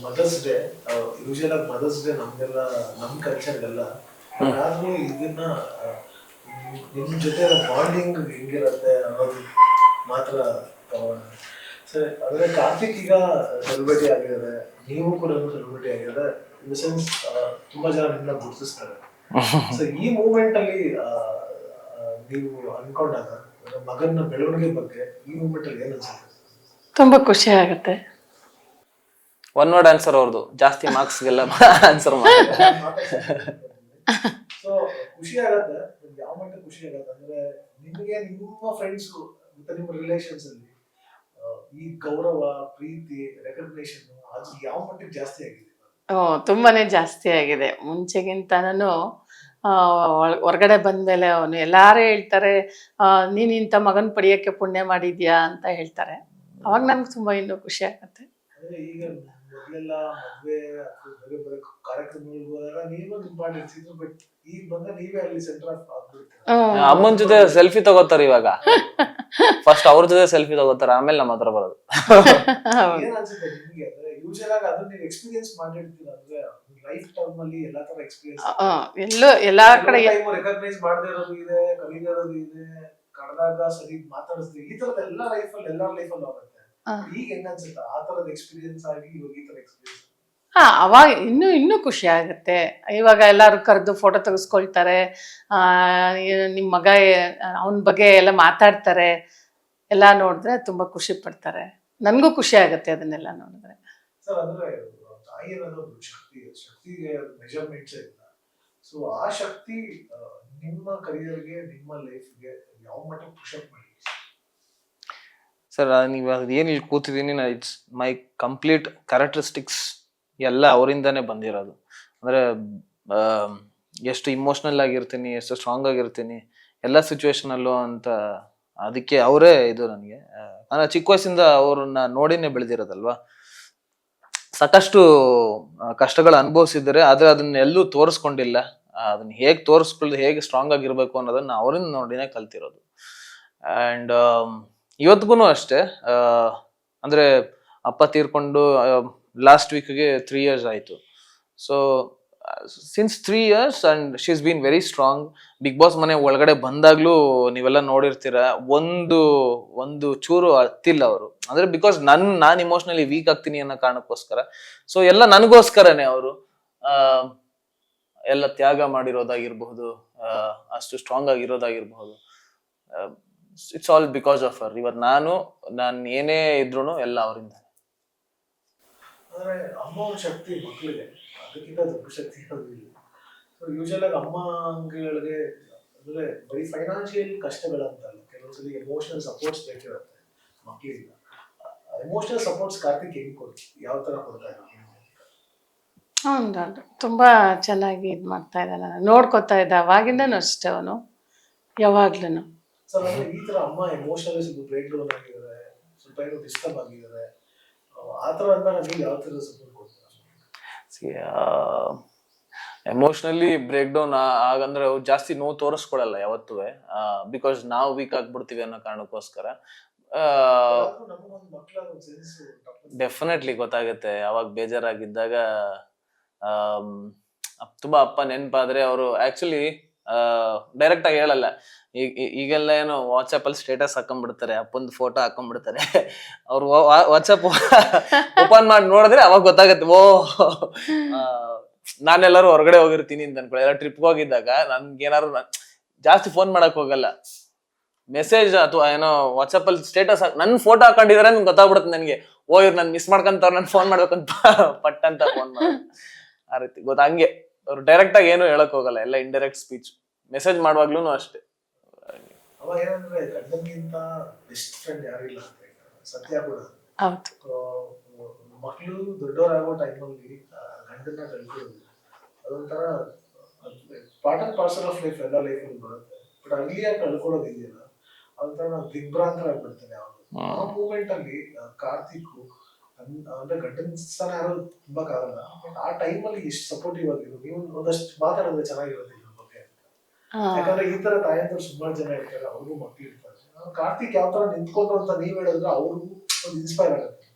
Mother's day usual ಆಗಿ mother's day ನಮ್ಗೆಲ್ಲ ನಮ್ಮ ಕಲ್ಚರ್ಗೆಲ್ಲ ಆದ್ರೂ ಇದನ್ನ ನಿಮ್ ಜೊತೆ ಬಾಂಡಿಂಗ್ ಹೆಂಗಿರುತ್ತೆ ಅನ್ನೋದು ಮಾತ್ರ ತಗೋಣ. ಸರಿ, ಅಂದ್ರೆ ಕಾರ್ತಿಕ್ ಈಗ ಸೆಲೆಬ್ರಿಟಿ ಆಗಿದ್ದಾರೆ, ನೀವು ಕೂಡ ಸೆಲೆಬ್ರಿಟಿ ಆಗಿದ್ದಾರೆ. ಇನ್ ದ ಸೆನ್ಸ್ ತುಂಬಾ ಜನ ನಿಮ್ಮನ್ನ ಗುರುತಿಸ್ತಾರೆ. ಸೊ ಈ ಮೂಮೆಂಟ್ ಅಲ್ಲಿ ನೀವು ಅನ್ಕೊಂಡಾಗ ಮಗನ ಬೆಳವಣಿಗೆ ಬಗ್ಗೆ ಈ ಮೂಮೆಂಟ್ ಅಲ್ಲಿ ಏನ್ ಅನ್ಸುತ್ತೆ? ತುಂಬಾ ಖುಷಿ ಆಗುತ್ತೆ. ಒನ್ ವರ್ಡ್ ಆನ್ಸರ್ ಅವ್ರದ್ದು, ಜಾಸ್ತಿ ಮಾರ್ಕ್ಸ್ಗೆಲ್ಲ ಆನ್ಸರ್ ಮಾಡಿ. ಸೊ ಖುಷಿ ಆಗತ್ತೆ. ಯಾವ ಮಟ್ಟ ಖುಷಿ ಆಗತ್ತೆ ಅಂದ್ರೆ ನಿಮಗೆ ನಿಮ್ಮ ಫ್ರೆಂಡ್ಸ್ ಮತ್ತೆ ನಿಮ್ಮ ರಿಲೇಷನ್ಸ್ ಅಲ್ಲಿ ಈ ಗೌರವ, ಪ್ರೀತಿ, ರೆಕಗ್ನೇಷನ್ ಅದು ಯಾವ ಮಟ್ಟಿಗೆ ಜಾಸ್ತಿ ಆಗಿದೆ? ತುಂಬಾನೇ ಜಾಸ್ತಿ ಆಗಿದೆ. ಮುಂಚೆಗಿಂತ ನಾನು ಹೊರಗಡೆ ಬಂದ್ಮೇಲೆ ಅವನು ಎಲ್ಲಾರು ಹೇಳ್ತಾರೆ, ನೀನ್ ಇಂಥ ಮಗನ್ ಪಡಿಯಕ್ಕೆ ಪುಣ್ಯ ಮಾಡಿದ್ಯಾ ಅಂತ ಹೇಳ್ತಾರೆ. ಅವಾಗ ನನ್ಗೆ ತುಂಬಾ ಇನ್ನೂ ಖುಷಿ ಆಗತ್ತೆ. ಅಂದ್ರೆ ಈಗ ಮೊದಲೆಲ್ಲ ಮದ್ವೆ ಬೇರೆ ಬೇರೆ ಕಾರ್ಯಕ್ರಮಗಳಿಗೆ ಹೋದಾಗ ನೀವೊಂದು ಇಂಪಾರ್ಟೆನ್ಸ್ ಇದ್ರು, ಬಟ್ ಈಗ ಬಂದ ನೀವೇ ಅಲ್ಲಿ ಸೆಂಟರ್ ಆಫ್ ಆಗ್ಬಿಡ್ತೀರ. ಅಮ್ಮನ ಜೊತೆ ಸೆಲ್ಫಿ ತಗೋತಾರೆ ಇವಾಗ. ಫಸ್ಟ್ ಅವ್ರ ಜೊತೆ ಸೆಲ್ಫಿ ತಗೋತಾರೆ, ಆಮೇಲೆ ನಮ್ಮ ಹತ್ರ ಬರೋದು. ಏನ್ ಅನ್ಸುತ್ತೆ ನಿಮ್ಗೆ? ಅಂದ್ರೆ ಯೂಶಲ್ ಆಗಿ ಅದನ್ನ ನೀವು ಎಕ್ಸ್ಪೀರಿಯನ್ಸ್ ಮಾಡಿರ್ತೀರ ಅಂದ್ರೆ ಲೈಫ್ ಟರ್ಮ್ ಅಲ್ಲಿ ಎಲ್ಲಾ ತರ ಎಕ್ಸ್ಪೀರಿಯನ್ಸ್ ಎಲ್ಲಾ ಕಡೆ ರೆಕಗ್ನೈಸ್ ಮಾಡದೇ ಇರೋದು ಇದೆ, ಕಲಿದೇ ಇರೋದು ಇದೆ, ಕಳೆದಾಗ ಸರಿ ಮಾತಾಡಿಸ್ತೀವಿ, ಈ ತರದ ಎಲ್ಲಾ ಲೈಫಲ್ಲಿ ಎಲ್ಲಾರ ಲೈಫಲ್ಲಿ ಆಗುತ್ತೆ. ಈಗ ಹೆಂಗ ಅನ್ಸುತ್ತೆ ಆ ತರದ ಎಕ್ಸ್ಪೀರಿಯನ್ಸ್ ಆಗಿ ಇವಾಗ ಈ ತರ ಎಕ್ಸ್ಪೀರಿಯನ್ಸ್? ಅವಾಗ ಇನ್ನೂ ಖುಷಿ ಆಗುತ್ತೆ. ಇವಾಗ ಎಲ್ಲಾರು ಕರೆದು ಫೋಟೋ ತೆಗೆಸ್ಕೊಳ್ತಾರೆ, ನಿಮ್ಮ ಮಗ ಅವನ ಬಗ್ಗೆ ಎಲ್ಲ ಮಾತಾಡ್ತಾರೆ. ಎಲ್ಲ ನೋಡಿದ್ರೆ ತುಂಬಾ ಖುಷಿ ಪಡ್ತಾರೆ. ನನ್ಗೂ ಖುಷಿ ಆಗುತ್ತೆ ಅದನ್ನೆಲ್ಲ ನೋಡಿದ್ರೆ. ಸರ್, ಅಂದ್ರೆ ತಾಯಿ ಅನ್ನೋದು ಶಕ್ತಿಗೆ ಮೆಜರ್ಮೆಂಟ್ಸ್ ಇಲ್ಲ. ಸೊ ಆ ಶಕ್ತಿ ನಿಮ್ಮ ಕರಿಯರ್ಗೆ, ನಿಮ್ಮ ಲೈಫ್ಗೆ ಯಾವ ಮಟ್ಟ ಪುಷ್ ಅಪ್ ಮಾಡಿ? ಸರ್, ನೀವು ಏನು ಇಲ್ಲಿ ಕೂತಿದ್ದೀನಿ, ಇಟ್ಸ್ ಮೈ ಕಂಪ್ಲೀಟ್ ಕ್ಯಾರೆಕ್ಟರಿಸ್ಟಿಕ್ಸ್ ಎಲ್ಲ ಅವರಿಂದಾನೇ ಬಂದಿರೋದು. ಅಂದರೆ ಎಷ್ಟು ಇಮೋಷ್ನಲ್ ಆಗಿರ್ತೀನಿ, ಎಷ್ಟು ಸ್ಟ್ರಾಂಗ್ ಆಗಿರ್ತೀನಿ ಎಲ್ಲ ಸಿಚುವೇಶನಲ್ಲೂ ಅಂತ. ಅದಕ್ಕೆ ಅವರೇ ಇದು ನನಗೆ. ನಾನು ಚಿಕ್ಕ ವಯಸ್ಸಿಂದ ಅವ್ರನ್ನ ನೋಡಿನೇ ಬೆಳೆದಿರೋದಲ್ವಾ. ಸಾಕಷ್ಟು ಕಷ್ಟಗಳು ಅನುಭವಿಸಿದ್ದಾರೆ, ಆದರೆ ಅದನ್ನೆಲ್ಲೂ ತೋರಿಸ್ಕೊಂಡಿಲ್ಲ. ಅದನ್ನ ಹೇಗೆ ತೋರಿಸ್ಕೊಳ್ಳೋದು, ಹೇಗೆ ಸ್ಟ್ರಾಂಗ್ ಆಗಿರ್ಬೇಕು ಅನ್ನೋದನ್ನ ಅವರಿಂದ ನೋಡಿನೇ ಕಲ್ತಿರೋದು. ಆ್ಯಂಡ್ ಇವತ್ತಿಗೂ ಅಷ್ಟೇ. ಅಂದರೆ ಅಪ್ಪ ತೀರ್ಕೊಂಡು ಲಾಸ್ಟ್ ವೀಕ್ಗೆ 3 years ಆಯಿತು. So since 3 years and she is been very strong. Big boss ಮನೆ ಒಳಗಡೆ ಬಂದಾಗ್ಲೂ ನೀವೆಲ್ಲ ನೋಡಿರ್ತೀರ, ಒಂದು ಚೂರು ಹತ್ತಿಲ್ಲ ಅವರು. ಅಂದರೆ ಬಿಕಾಸ್ ನಾನು ಇಮೋಷ್ನಲಿ ವೀಕ್ ಆಗ್ತೀನಿ ಅನ್ನೋ ಕಾರಣಕ್ಕೋಸ್ಕರ. ಸೊ ಎಲ್ಲ ನನಗೋಸ್ಕರನೇ ಅವರು ಎಲ್ಲ ತ್ಯಾಗ ಮಾಡಿರೋದಾಗಿರ್ಬಹುದು, ಅಷ್ಟು ಸ್ಟ್ರಾಂಗ್ ಆಗಿರೋದಾಗಿರ್ಬಹುದು. It's all because of her. ಇವತ್ತು ನಾನು ಏನೇ ಇದ್ರು ಎಲ್ಲ ಅವರಿಂದ. ಅಂದ್ರೆ ಅಮ್ಮ ಶಕ್ತಿ ಮಕ್ಕಳಿಗೆ ಅದಕ್ಕಿಂತ ದೊಡ್ಡ ಶಕ್ತಿ ಇಲ್ಲ. ಸೊ ಯೂಶಲ್ ಆಗಿ ಅಮ್ಮಗಳಿಗೆ ಅಂದ್ರೆ ಬರೀ ಫೈನಾನ್ಷಿಯಲ್ ಕಷ್ಟಗಳಂತಲ್ಲ, ಕೆಲವೊಂದ್ಸಲಿ ಎಮೋಷನಲ್ ಸಪೋರ್ಟ್ಸ್ ಬೇಕಿರುತ್ತೆ ಮಕ್ಕಳಿಗೆ. ಎಮೋಷನಲ್ ಸಪೋರ್ಟ್ಸ್ ಕಾರ್ತಿಕ್ ಹೆಂಗ್ ಕೊಡ್ತಿ, ಯಾವ ತರ ಕೊಡ್ತಾ ಇದ್ದಾರೆ? ತುಂಬಾ ಚೆನ್ನಾಗಿ ಇದು ಮಾಡ್ತಾ ಇದ್ದಾನೆ, ನೋಡ್ಕೊತಾ ಇದ್ದ ಅವಾಗಿಂದನೂ ಅಷ್ಟೇ ಅವನು ಯಾವಾಗ್ಲೂ. ಸರ್, ಅಂದ್ರೆ ಈ ತರ ಅಮ್ಮ ಎಮೋಷನಲಿ ಸ್ವಲ್ಪ ಬ್ರೇಕ್ ಡೌನ್ ಆಗಿದ್ದಾರೆ, ಸ್ವಲ್ಪ ಏನೋ ಡಿಸ್ಟರ್ಬ್ ಆಗಿದ್ದಾರೆ, ಆ ತರ ಅಂದಾಗ ನೀವು ಯಾವ ತರ ಸಪೋರ್ಟ್ ಕೊಡ್ತೀರಾ? ಎಮೋಷನಲಿ ಬ್ರೇಕ್ ಡೌನ್ ಆಗಂದ್ರೆ ಅವ್ರು ಜಾಸ್ತಿ ನೋವು ತೋರಿಸ್ಕೊಳಲ್ಲ ಯಾವತ್ತೂ, ಬಿಕಾಸ್ ನಾವು ವೀಕ್ ಆಗ್ಬಿಡ್ತೀವಿ ಅನ್ನೋ ಕಾರಣಕ್ಕೋಸ್ಕರ. ಡೆಫಿನೆಟ್ಲಿ ಗೊತ್ತಾಗುತ್ತೆ. ಯಾವಾಗ ಬೇಜಾರಾಗಿದ್ದಾಗ ತುಂಬಾ ಅಪ್ಪ ನೆನಪಾದ್ರೆ ಅವರು ಆಕ್ಚುಲಿ ಡೈರೆಕ್ಟ್ ಆಗಿ ಹೇಳಲ್ಲ. ಈಗೆಲ್ಲ ಏನು ವಾಟ್ಸಪ್ ಅಲ್ಲಿ ಸ್ಟೇಟಸ್ ಹಾಕೊಂಡ್ಬಿಡ್ತಾರೆ, ಅಪ್ಪಂದು ಫೋಟೋ ಹಾಕೊಂಡ್ಬಿಡ್ತಾರೆ. ಅವ್ರು ವಾಟ್ಸಪ್ ಓಪನ್ ಮಾಡಿ ನೋಡಿದ್ರೆ ಅವಾಗ ಗೊತ್ತಾಗತ್ತೆ, ಓ ನಾನೆಲ್ಲರೂ ಹೊರಗಡೆ ಹೋಗಿರ್ತೀನಿ ಅಂತ ಅನ್ಕೊಳ್ಳಿ. ಎಲ್ಲ ಟ್ರಿಪ್ಗೆ ಹೋಗಿದ್ದಾಗ ನನ್ಗೆ ಏನಾದ್ರು ಜಾಸ್ತಿ ಫೋನ್ ಮಾಡಕ್ ಹೋಗಲ್ಲ, ಮೆಸೇಜ್ ಅಥವಾ ಏನೋ ವಾಟ್ಸಪ್ ಅಲ್ಲಿ ಸ್ಟೇಟಸ್ ನನ್ ಫೋಟೋ ಹಾಕೊಂಡಿದ್ರೆ ನನ್ಗೆ ಗೊತ್ತಾಗ್ಬಿಡುತ್ತೆ ನನಗೆ, ಓ ಇವ್ರು ನನ್ ಮಿಸ್ ಮಾಡ್ಕೊಂತವ್ರು, ನನ್ ಫೋನ್ ಮಾಡ್ಬೇಕಂತ ಪಟ್ ಅಂತ ಫೋನ್ ಮಾಡ. ಆ ರೀತಿ ಗೊತ್ತಾ, ಹಂಗೆ ಅವ್ರು ಡೈರೆಕ್ಟ್ ಆಗಿ ಏನು ಹೇಳಕ್ ಹೋಗಲ್ಲ, ಎಲ್ಲ ಇಂಡೈರೆಕ್ಟ್ ಸ್ಪೀಚ್. ಮೆಸೇಜ್ ಮಾಡುವಾಗ್ಲೂ ಅಷ್ಟೇ. ಅವಾಗ ಏನಂದ್ರೆ ಗಂಡನಿಗಿಂತ ಬೆಸ್ಟ್ ಫ್ರೆಂಡ್ ಯಾರಿಲ್ಲ ಅಂತ ಸತ್ಯ ಕೂಡ. ಮಕ್ಕಳು ದೊಡ್ಡವರಾಗೋ ಟೈಮಲ್ಲಿ ಗಂಡನ್ನ ಕಳ್ಕೊಳ್ಳೋದು ಅದೊಂಥರ part and parcel of life, ಎಲ್ಲ ಲೈಫಲ್ಲಿ ಬರುತ್ತೆ. ಬಟ್ ಅಲ್ಲಿಯಾಗಿ ಕಳ್ಕೊಳ್ಳೋದು ಇದೆಯಲ್ಲ, ಅದೊಂಥರ ನಾವು ದಿಗ್ಭ್ರಾಂತರ ಆಗ್ಬಿಡ್ತೇನೆ. ಆ ಮೂಮೆಂಟ್ ಅಲ್ಲಿ ಕಾರ್ತಿಕ್ ಅಂದ್ರೆ ಗಂಡನ ಸ್ಥಾನ ಯಾರು ತುಂಬಕ್ಕಾಗಲ್ಲ, ಬಟ್ ಆ ಟೈಮಲ್ಲಿ ಎಷ್ಟು ಸಪೋರ್ಟಿವ್ ಆಗಿರೋ, ನೀವು ಒಂದಷ್ಟು ಮಾತಾಡೋದು ಚೆನ್ನಾಗಿರೋದು ಇದ್ರ ಬಗ್ಗೆ. ಯಾಕಂದ್ರೆ ಈ ತರ ತಾಯಂದ್ರು ಸುಮಾರು ಜನ ಇರ್ತಾರೆ, ಅವ್ರಿಗೂ ಮಕ್ಳು ಇರ್ತಾರೆ. ಕಾರ್ತಿಕ್ ಯಾವ ತರ ನಿಂತ್ಕೊಂಡು ಅಂತ ನೀವ್ ಹೇಳಿದ್ರೆ ಅವ್ರಿಗೂ ಒಂದು ಇನ್ಸ್ಪೈರ್ ಆಗುತ್ತೆ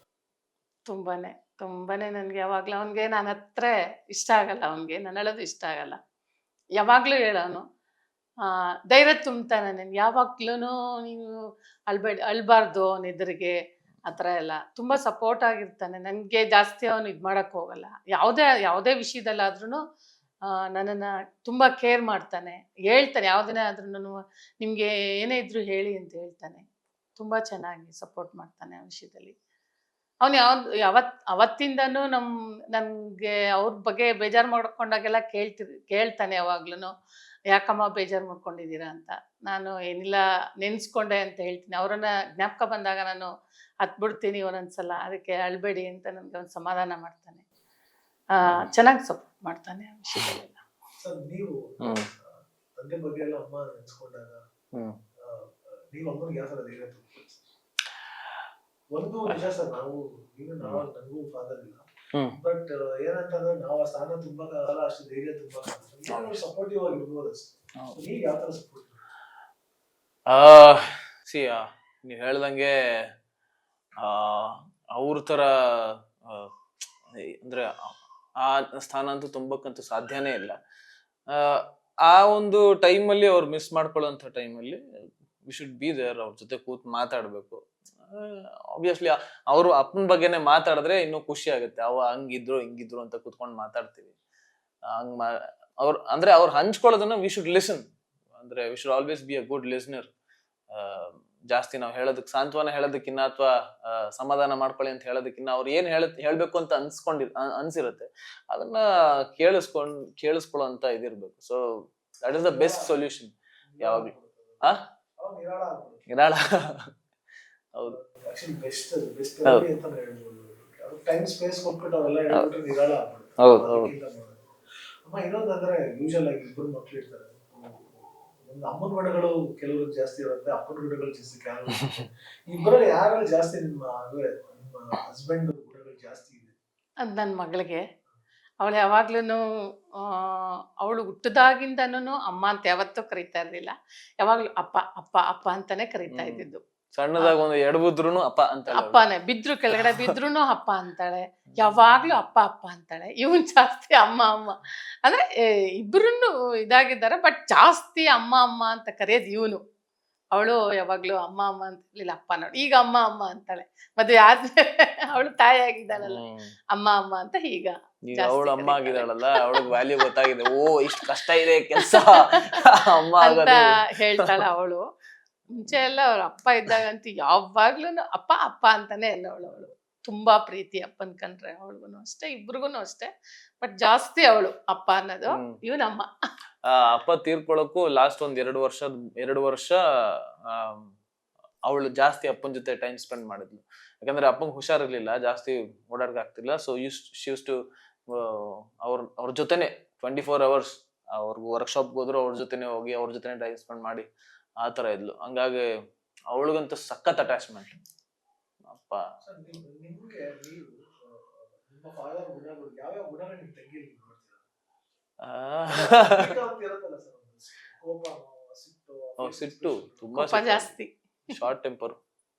ತುಂಬಾನೇ. ತುಂಬಾನೇ ನನ್ಗೆ ಯಾವಾಗ್ಲೂ ಅವನ್ಗೆ ನನ್ನ ಹತ್ರ ಇಷ್ಟ ಆಗಲ್ಲ, ಅವನ್ಗೆ ನಾನು ಹೇಳೋದು ಇಷ್ಟ ಆಗಲ್ಲ. ಯಾವಾಗ್ಲೂ ಹೇಳೋನು ಧೈರ್ಯ ತುಂಬ್ತಾನೆ ನನ್ಗೆ ಯಾವಾಗ್ಲೂ. ನೀವು ಅಳ್ಬಾರ್ದು ಅವನ ಎದುರಿಗೆ ಆ ಥರ ಎಲ್ಲ ತುಂಬ ಸಪೋರ್ಟ್ ಆಗಿರ್ತಾನೆ ನನಗೆ. ಜಾಸ್ತಿ ಅವನು ಇದು ಮಾಡೋಕ್ಕೆ ಹೋಗಲ್ಲ. ಯಾವುದೇ ವಿಷಯದಲ್ಲಾದ್ರೂ ನನ್ನನ್ನು ತುಂಬ ಕೇರ್ ಮಾಡ್ತಾನೆ. ಹೇಳ್ತಾನೆ ಯಾವುದನ್ನೇ ಆದ್ರೂ, ನಿಮಗೆ ಏನೇ ಇದ್ರೂ ಹೇಳಿ ಅಂತ ಹೇಳ್ತಾನೆ. ತುಂಬ ಚೆನ್ನಾಗಿ ಸಪೋರ್ಟ್ ಮಾಡ್ತಾನೆ ಆ ವಿಷಯದಲ್ಲಿ. ಅವನು ಅವತ್ತಿಂದನೂ ನನಗೆ ಅವ್ರ ಬಗ್ಗೆ ಬೇಜಾರು ಮಾಡ್ಕೊಂಡಾಗೆಲ್ಲ ಕೇಳ್ತಾನೆ ಯಾವಾಗ್ಲೂ, ಯಾಕಮ್ಮ ಬೇಜಾರು ಮಾಡ್ಕೊಂಡಿದ್ದೀರಾ ಅಂತ. ನಾನು ಏನಿಲ್ಲ ನೆನೆಸ್ಕೊಂಡೆ ಅಂತ ಹೇಳ್ತೀನಿ. ಅವರನ್ನ ಜ್ಞಾಪಕ ಬಂದಾಗ ನಾನು ಹತ್ಬಿಡ್ತೀನಿ ಒಂದೊಂದ್ಸಲ. ಅದಕ್ಕೆ ಅಳ್ಬೇಡಿ ಅಂತ ನನಗೆ ಒಂದು ಸಮಾಧಾನ ಮಾಡ್ತಾನೆ. ಚೆನ್ನಾಗಿ ಸಪೋರ್ಟ್ ಮಾಡ್ತಾನೆ ಆ ವಿಷಯದಲ್ಲೆಲ್ಲ. ಸರ್, ನೀವು ತಂದೆ ಬಗ್ಗೆ ಎಲ್ಲ ಅಮ್ಮ ನೆನೆಸ್ಕೊಂಡಾಗ ನೀವು ಅಮ್ಮನಿಗೆ ಯಾವ ಥರ ಧೈರ್ಯ ತುಂಬ್ತೀರಿ? ಒಂದು ನಿಜ ಸರ್, ನನಗೂ ಫಾದರ್ ಇಲ್ಲ, ಬಟ್ ಏನಂತಂದ್ರೆ ನಾವು ಆ ಸ್ಥಾನ ತುಂಬಕ್ಕಾಗಲ್ಲ, ಅಷ್ಟು ಧೈರ್ಯ ತುಂಬಕ್ಕಾಗಲ್ಲ. ಸಪೋರ್ಟಿವ್ ಆಗಿರ್ಬೋದು ಅಷ್ಟೇ. ನೀವು ಯಾವ ಥರ ಸಪೋರ್ಟ್? ನೀವು ಹೇಳ್ದಂಗೆ ಅವ್ರ ಥರ ಅಂದ್ರೆ ಆ ಸ್ಥಾನ ಅಂತೂ ತುಂಬಕ್ಕಂತೂ ಸಾಧ್ಯನೇ ಇಲ್ಲ. ಆ ಒಂದು ಟೈಮಲ್ಲಿ ಅವ್ರು ಮಿಸ್ ಮಾಡ್ಕೊಳ್ಳೋಂಥ ಟೈಮಲ್ಲಿ ವಿ ಶುಡ್ ಬಿ ದೇರ್. ಅವ್ರ ಜೊತೆ ಕೂತ್ ಮಾತಾಡ್ಬೇಕು. ಆಬ್ವಿಯಸ್ಲಿ ಅವರು ಅಪ್ಪನ ಬಗ್ಗೆನೆ ಮಾತಾಡಿದ್ರೆ ಇನ್ನೂ ಖುಷಿ ಆಗುತ್ತೆ. ಹಂಗಿದ್ರು ಹಿಂಗಿದ್ರು ಅಂತ ಕೂತ್ಕೊಂಡು ಮಾತಾಡ್ತೀವಿ. ಅವ್ರು ಹಂಚ್ಕೊಳ್ಳೋದನ್ನ ವಿ ಶುಡ್ ಲಿಸನ್. ಅಂದ್ರೆ we should always be a good listener. ಜಾಸ್ತಿ ನಾವು ಹೇಳೋದಕ್ಕೆ, ಸಾಂತ್ವನ ಹೇಳೋದಕ್ಕಿನ್ನ ಅಥವಾ ಸಮಾಧಾನ ಮಾಡ್ಕೊಳ್ಳಿ ಅಂತ ಹೇಳೋದಕ್ಕಿನ್ನ ಅವ್ರು ಏನ್ ಹೇಳ್ಬೇಕು ಅಂತ ಅನ್ಸಿರುತ್ತೆ, ಅದನ್ನ ಕೇಳಿಸ್ಕೊಳ್ಳೋ ಅಂತ ಇದಿರ್ಬೇಕು. So that is the best solution ಯಾವಾಗ್ಲೂ. ನಿರಾಳ. ಹೌದು. ಇನ್ನೊಂದಂದ್ರೆ ಯೂಶಲ್ ಆಗಿ ಇಬ್ಬರು ಮಕ್ಳು ಇರ್ತಾರೆ. ಅಮ್ಮನ ಗುಣಗಳು ಕೆಲವರು ಜಾಸ್ತಿ ಇರುತ್ತೆ, ಅಪ್ಪನ ಗುಣಗಳು ಜಾಸ್ತಿ ಕೆಲವರು. ಇಬ್ಬರಲ್ಲಿ ಯಾರಲ್ಲಿ ಜಾಸ್ತಿ ನಿಮ್ಮ ಹಸ್ಬೆಂಡ್ ಗುಣಗಳು ಜಾಸ್ತಿ ಇದೆ? ಅದು ನನ್ನ ಮಗಳಿಗೆ. ಅವಳು ಯಾವಾಗ್ಲೂ ಅವಳು ಹುಟ್ಟದಾಗಿಂದನೂ ಅಮ್ಮ ಅಂತ ಯಾವತ್ತೂ ಕರೀತಾ ಇರ್ಲಿಲ್ಲ. ಯಾವಾಗ್ಲೂ ಅಪ್ಪ ಅಪ್ಪ ಅಪ್ಪ ಅಂತಾನೆ ಕರೀತಾ ಇದ್ದಿದ್ದು. ಸಣ್ಣದಾಗ ಒಂದು ಎಡಬಿದ್ರುನು ಅಪ್ಪ ಅಂತ, ಅಪ್ಪನೇ. ಬಿದ್ರು ಕೆಳಗಡೆ ಬಿದ್ರುನು ಅಪ್ಪ ಅಂತಾಳೆ. ಯಾವಾಗ್ಲೂ ಅಪ್ಪ ಅಪ್ಪ ಅಂತಾಳೆ. ಇವನ್ ಜಾಸ್ತಿ ಅಮ್ಮ ಅಮ್ಮ ಅಂದ್ರೆ ಇಬ್ರು ಇದಾಗಿದ್ದಾರೆ, ಬಟ್ ಜಾಸ್ತಿ ಅಮ್ಮ ಅಮ್ಮ ಅಂತ ಕರೆಯೋದು ಇವನು. ಅವಳು ಯಾವಾಗ್ಲೂ ಅಮ್ಮ ಅಮ್ಮ ಅಂತ ಇರ್ಲಿಲ್ಲ, ಅಪ್ಪ. ನೋಡಿ ಈಗ ಅಮ್ಮ ಅಮ್ಮ ಅಂತಾಳೆ. ಮದುವೆ ಆದ್ಮೇಲೆ ಅವಳು ತಾಯಿ ಆಗಿದ್ದಾಳಲ್ಲ, ಅಮ್ಮ ಅಮ್ಮ ಅಂತ ಈಗ ಅವಳು ಅಮ್ಮ ಆಗಿದ್ದಾಳಲ್ಲ, ಅವಳಿಗೆ ವ್ಯಾಲ್ಯೂ ಗೊತ್ತಾಗಿದೆ. ಓ, ಇಷ್ಟು ಕಷ್ಟ ಇದೆ ಕೆಲಸ ಅಮ್ಮ ಅಂತ ಹೇಳ್ತಾಳೆ ಅವಳು. ಮುಂಚೆ ಎಲ್ಲ ಅವ್ರ ಅಪ್ಪ ಇದ್ದಾಗಂತೂ ಯಾವಾಗ್ಲೂ ಅಪ್ಪ ಅಪ್ಪ ಅಂತಾನೆ ಅನ್ನೋಳು. ಅವಳು ತುಂಬಾ ಪ್ರೀತಿ ಅಪ್ಪನ್ ಕಂಡ್ರೆ. ಅವಳಿಗೂ ಅಷ್ಟೇ, ಇಬ್ರಿಗೂ ಅಷ್ಟೇ, ಬಟ್ ಜಾಸ್ತಿ ಅವಳು ಅಪ್ಪ ಅನ್ನೋದು. ಇವನಮ್ಮ. ಅಪ್ಪ ತೀರ್ಕೊಳ್ಳೋಕ್ಕೂ ಲಾಸ್ಟ್ ಒಂದ್ 2 ವರ್ಷ ಅವಳು ಜಾಸ್ತಿ ಅಪ್ಪನ ಜೊತೆ ಟೈಮ್ ಸ್ಪೆಂಡ್ ಮಾಡಿದ್ಲು. ಯಾಕಂದ್ರೆ ಅಪ್ಪಂಗೆ ಹುಷಾರಿರ್ಲಿಲ್ಲ, ಜಾಸ್ತಿ ಓಡಾಡಕ್ ಆಗ್ತಿಲ್ಲ. ಸೊ ಯೂಸ್ ಟು ಅವ್ರ ಜೊತೆನೆ 24 hours ಅವ್ರಿಗೆ ವರ್ಕ್ಶಾಪ್ಗೆ ಹೋದ್ರು ಅವ್ರ ಜೊತೆನೆ ಹೋಗಿ ಅವ್ರ ಜೊತೆನೆ ಟೈಮ್ ಸ್ಪೆಂಡ್ ಮಾಡಿ ಆ ತರ ಇದ್ಲು. ಹಂಗಾಗಿ ಅವಳಿಗಂತೂ ಸಖತ್ ಅಟ್ಯಾಚ್ಮೆಂಟ್ ಅಪ್ಪ. ಸಿಟ್ಟು ತುಂಬಾ ಜಾಸ್ತಿ, ಶಾರ್ಟ್ ಟೆಂಪರ್.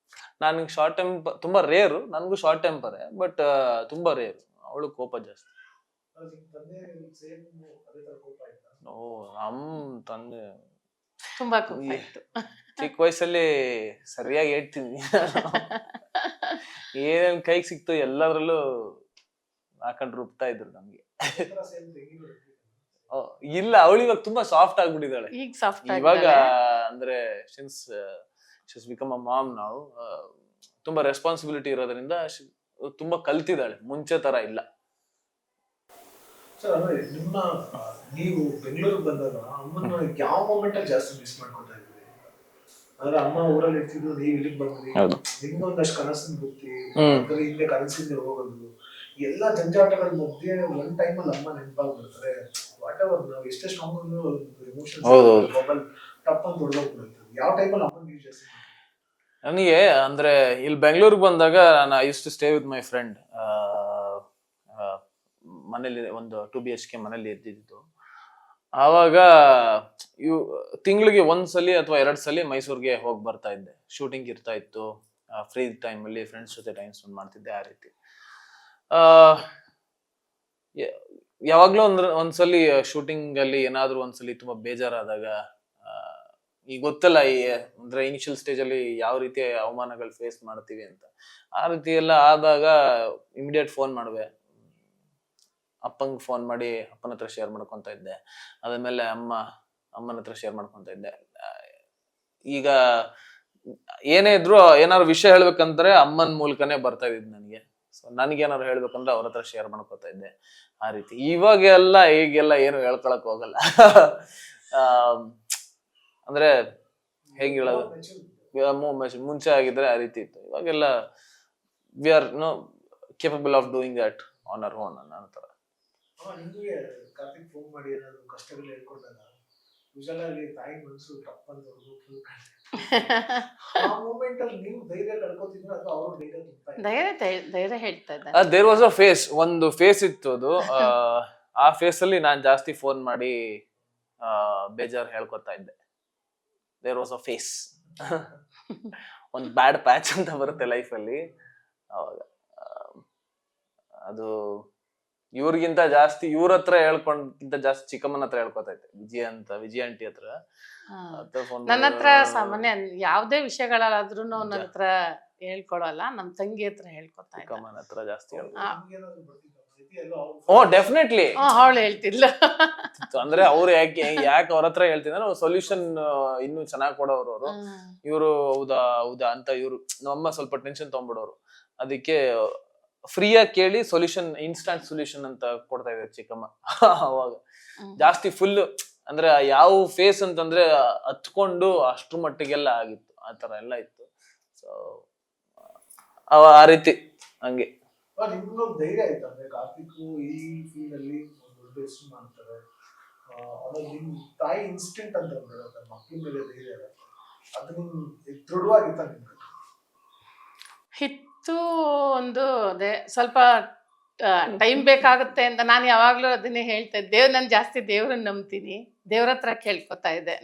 ನನಗೆ ಶಾರ್ಟ್ ಟೆಂಪರ್ ತುಂಬಾ ರೇರು, ನನಗೂ ಶಾರ್ಟ್ ಟೆಂಪರ್, ಬಟ್ ತುಂಬಾ ರೇರು. ಅವಳು ಕೋಪ ಜಾಸ್ತಿ. ನಮ್ ತಂದೆ ತುಂಬಾ ಕೋಪ ಇತ್ತು. ಚಿಕ್ಕ ವಯಸ್ಸಲ್ಲಿ ಸರಿಯಾಗಿ ಹೇಳ್ತೀನಿ. ಏನೇನ್ ಕೈಗೆ ಸಿಕ್ತು ಎಲ್ಲದ್ರಲ್ಲೂ ಹಾಕೊಂಡ್ ರುಬ್ತಾ ಇದ್ರು ನಮ್ಗೆ. ಇಲ್ಲ, ಅವಳು ಇವಾಗ ತುಂಬಾ ಸಾಫ್ಟ್ ಆಗ್ಬಿಟ್ಟಿದ್ದಾಳೆ ಇವಾಗ. ಅಂದ್ರೆ ಸಿನ್ಸ್ ಬಿಕಮ್ ಅ ಮಾಮ್ ನಾವು, ತುಂಬಾ ರೆಸ್ಪಾನ್ಸಿಬಿಲಿಟಿ ಇರೋದ್ರಿಂದ ತುಂಬಾ ಕಲ್ತಿದ್ದಾಳೆ, ಮುಂಚೆ ತರ ಇಲ್ಲ. ಸರ್, ಅಂದ್ರೆ ನೀವು ಬೆಂಗಳೂರಿಗೆ ಬಂದಾಗ ಅಮ್ಮನ ಯಾವ ಮೂಮೆಂಟ್ ಅಲ್ಲಿ ಜಾಸ್ತಿ ಮಿಸ್ ಮಾಡ್ಕೊತಾ ಇದ್ರಿ? ಅಂದ್ರೆ ಅಮ್ಮ ಊರಲ್ಲಿ ಇರ್ತಿದ್ರು, ನೀವು ಇಲ್ಲಿಗೆ ಬಂದ್ರಿ, ನಿಮ್ಗೊಂದಷ್ಟು ಕನಸಿನ ಬುತ್ತಿ, ಹಿಂದೆ ಕನಸಿಂದ ಹೋಗೋದು, ಎಲ್ಲಾ ಜಂಜಾಟಗಳ ಮಧ್ಯೆ ಒಂದ್ ಟೈಮ್ ಅಲ್ಲಿ ಅಮ್ಮ ನೆನಪಾಗ್ಬಿಡ್ತಾರೆ. ವಾಟ್ ಎವರ್ ನಾವು ಎಷ್ಟೇ ಸ್ಟ್ರಾಂಗ್ ಎಮೋಷನ್ಸ್ ಮೊಬೈಲ್ ಟಪ್ ಅಂತ ಹೊಡೆದೋಗ್ಬಿಡುತ್ತೆ. ಯಾವ ಟೈಮಲ್ಲಿ ಅಮ್ಮ ನೀವು ಜಾಸ್ತಿ? ನನಗೆ ಅಂದ್ರೆ ಇಲ್ಲಿ ಬೆಂಗಳೂರಿಗೆ ಬಂದಾಗ ನಾನು I used to stay with my friend. ಮನೇಲಿ ಒಂದು 2 BHK ಮನೇಲಿ ಇದ್ದಿದ್ದು. ಆವಾಗ ತಿಂಗಳಿಗೆ 1 ಸಲ ಅಥವಾ 2 ಸಲ ಮೈಸೂರಿಗೆ ಹೋಗಿ ಬರ್ತಾ ಇದ್ದೆ. ಶೂಟಿಂಗ್ ಇರ್ತಾ ಇತ್ತು, ಫ್ರೀ ಟೈಮಲ್ಲಿ ಫ್ರೆಂಡ್ಸ್ ಜೊತೆ ಟೈಮ್ ಸ್ಪೆಂಡ್ ಮಾಡ್ತಿದ್ದೆ. ಆ ರೀತಿ ಆ, ಯ- ಯಾವಾಗ್ಲೂ ಒಂದ್ಸಲಿ ಶೂಟಿಂಗ್ ಅಲ್ಲಿ ಏನಾದ್ರೂ ಒಂದ್ಸಲಿ ತುಂಬಾ ಬೇಜಾರಾದಾಗ, ಆ, ಈಗ ಗೊತ್ತಲ್ಲ ಅಂದ್ರೆ ಇನಿಷಿಯಲ್ ಸ್ಟೇಜ್ ಅಲ್ಲಿ ಯಾವ ರೀತಿ ಅವಮಾನಗಳು ಫೇಸ್ ಮಾಡ್ತೀವಿ ಅಂತ, ಆ ರೀತಿ ಎಲ್ಲ ಆದಾಗ ಇಮಿಡಿಯೇಟ್ ಫೋನ್ ಮಾಡುವೆ. ಅಪ್ಪಂಗ್ ಫೋನ್ ಮಾಡಿ ಅಪ್ಪನ ಹತ್ರ ಶೇರ್ ಮಾಡ್ಕೊಂತ ಇದ್ದೆ. ಅದಾದ್ಮೇಲೆ ಅಮ್ಮನ ಹತ್ರ ಶೇರ್ ಮಾಡ್ಕೊಂತ ಇದ್ದೆ. ಈಗ ಏನೇ ಇದ್ರು ಏನಾದ್ರು ವಿಷಯ ಹೇಳ್ಬೇಕಂದ್ರೆ ಅಮ್ಮನ ಮೂಲಕನೇ ಬರ್ತಾ ಇದ್ ನನಗೆ. ಸೊ ನನ್ಗೇನಾದ್ರು ಹೇಳ್ಬೇಕಂದ್ರೆ ಅವ್ರ ಹತ್ರ ಶೇರ್ ಮಾಡ್ಕೊತಾ ಇದ್ದೆ. ಆ ರೀತಿ ಈಗೆಲ್ಲ ಏನು ಹೇಳ್ಕೊಳಕ್ ಹೋಗಲ್ಲ. ಆ, ಅಂದ್ರೆ ಹೇಗ್ ಹೇಳೋದು, ಮುಂಚೆ ಆಗಿದ್ರೆ ಆ ರೀತಿ ಇತ್ತು. ಇವಾಗೆಲ್ಲ we are capable of doing that on our own ಅನ್ನೋ ತರ. ನಿಮಗೆ ಕಾರ್ತಿಕ್ ಫೋನ್ ಮಾಡಿ ಏನಾದ್ರು ಕಷ್ಟಗಳು ಹೇಳ್ಕೊಂಡಾಗ ಯೂಶಲ್ ಆಗಿ ತಾಯಿ ಮನಸ್ಸು ತಪ್ಪಂದವ್ರು ಆ ಮೂಮೆಂಟ್ ಅಲ್ಲಿ ನೀವು ಧೈರ್ಯ ಕಳ್ಕೊತಿದ್ರ ಅಥವಾ ಅವರು ಧೈರ್ಯ ತುಂಬ್ತಾ ಧೈರ್ಯ ಹೇಳ್ತಾ ಇದ್ದಾರೆ. ದೇರ್ ವಾಸ್ ಅ ಫೇಸ್, ಒಂದು ಫೇಸ್ ಇತ್ತು ಅದು. ಆ ಫೇಸ್ ಅಲ್ಲಿ ನಾನ್ ಜಾಸ್ತಿ ಫೋನ್ ಮಾಡಿ ಬೇಜಾರ್ ಹೇಳ್ಕೊತಾ ಇದ್ದೆ. There was a phase. ಒಂದ್ ಬ್ಯಾಡ್ ಪ್ಯಾಚ್ ಅಂತ ಬರುತ್ತೆ ಲೈಫ್ ಅಲ್ಲಿ, ಅವಾಗ ಅದು ಇವ್ರಿಗಿಂತ ಜಾಸ್ತಿ ಇವ್ರ ಹತ್ರ ಹೇಳ್ಕೊಂಡ್ಕಿಂತ ಜಾಸ್ತಿ ಚಿಕ್ಕಮ್ಮನ ಹತ್ರ ಹೇಳ್ಕೊತಾ ಇದ್ದೆ. ವಿಜಯ ಆಂಟಿ ಹತ್ರ. ನನ್ನ ಹತ್ರ ಸಾಮಾನ್ಯ ಯಾವ್ದೇ ವಿಷಯಗಳಾದ್ರೂ ನನ್ನ ಹತ್ರ ಹೇಳ್ಕೊಳಲ್ಲ, ನಮ್ ತಂಗಿ ಹತ್ರ ಹೇಳ್ಕೊತಾ ಇದ್ದೆ. ಚಿಕ್ಕಮ್ಮನ ಹತ್ರ ಜಾಸ್ತಿ ಓ ಡೆಫಿನೆಟ್ಲಿ ಅವಳು ಹೇಳ್ತಿಲ್ಲ. ಅಂದ್ರೆ ಅವ್ರು ಯಾಕೆ ಅವ್ರ ಹತ್ರ ಹೇಳ್ತಿದ್ರೆ ಸೊಲ್ಯೂಷನ್ ಇನ್ನು ಚೆನ್ನಾಗ್ ಕೊಡೋರು ಅವರು. ಇವರು ಹೌದಾ ಅಂತ ಇವ್ರು ನಮ್ಮಮ್ಮ ಸ್ವಲ್ಪ ಟೆನ್ಷನ್ ತಗೊಂಡ್ಬಿಡೋರು. ಅದಕ್ಕೆ ಫ್ರೀಯಾಗಿ ಕೇಳಿ ಸೊಲ್ಯೂಷನ್, ಇನ್ಸ್ಟಂಟ್ ಸೊಲ್ಯೂಷನ್ ಅಂತ ಕೊಡ್ತಾ ಇದ್ದಾರೆ ಚಿಕ್ಕಮ್ಮ. ಅವಾಗ ಜಾಸ್ತಿ ಫುಲ್ ಅಂದ್ರೆ ಯಾವ ಫೇಸ್ ಅಂತಂದ್ರೆ ಹತ್ಕೊಂಡು ಅಷ್ಟ್ರ ಮಟ್ಟಿಗೆಲ್ಲ ಆಗಿತ್ತು, ಆ ತರ ಎಲ್ಲ ಇತ್ತು. ಸೊ ಆ ರೀತಿ ಹಂಗೆ ನಿಮ್ಗೊಂದು ಧೈರ್ಯ ಆಯ್ತು ಅಂದ್ರೆ ಕಾರ್ತಿಕ್ ಈ ಫೀಲ್ಡ್ ಅಲ್ಲಿ ಒಂದು ದೊಡ್ಡ ಹೆಸರು ಮಾಡ್ತಾರೆ. ನಿಮ್ ತಾಯಿ ಇನ್ಸ್ಟೆಂಟ್ ಅಂತ ಹೇಳುತ್ತೆ, ಮಕ್ಕಳ ಮೇಲೆ ಧೈರ್ಯ ಇರುತ್ತೆ, ಅದು ನಿಮ್ ದೃಢವಾಗಿತ್ತ ನಿಮ್ಗೆ? ಹಿತ್ತು ಒಂದು ಅದೇ ಸ್ವಲ್ಪ ಟೈಮ್ ಬೇಕಾಗುತ್ತೆ ಅಂತ ನಾನು ಯಾವಾಗ್ಲೂ ಅದನ್ನೇ ಹೇಳ್ತಾ ಇದ್ದೆ. ನಾನು ಜಾಸ್ತಿ ದೇವ್ರನ್ನ ನಂಬ್ತೀನಿ, ದೇವ್ರ ಹತ್ರ ಕೇಳ್ಕೊತಾ ಇದ್ದೆ.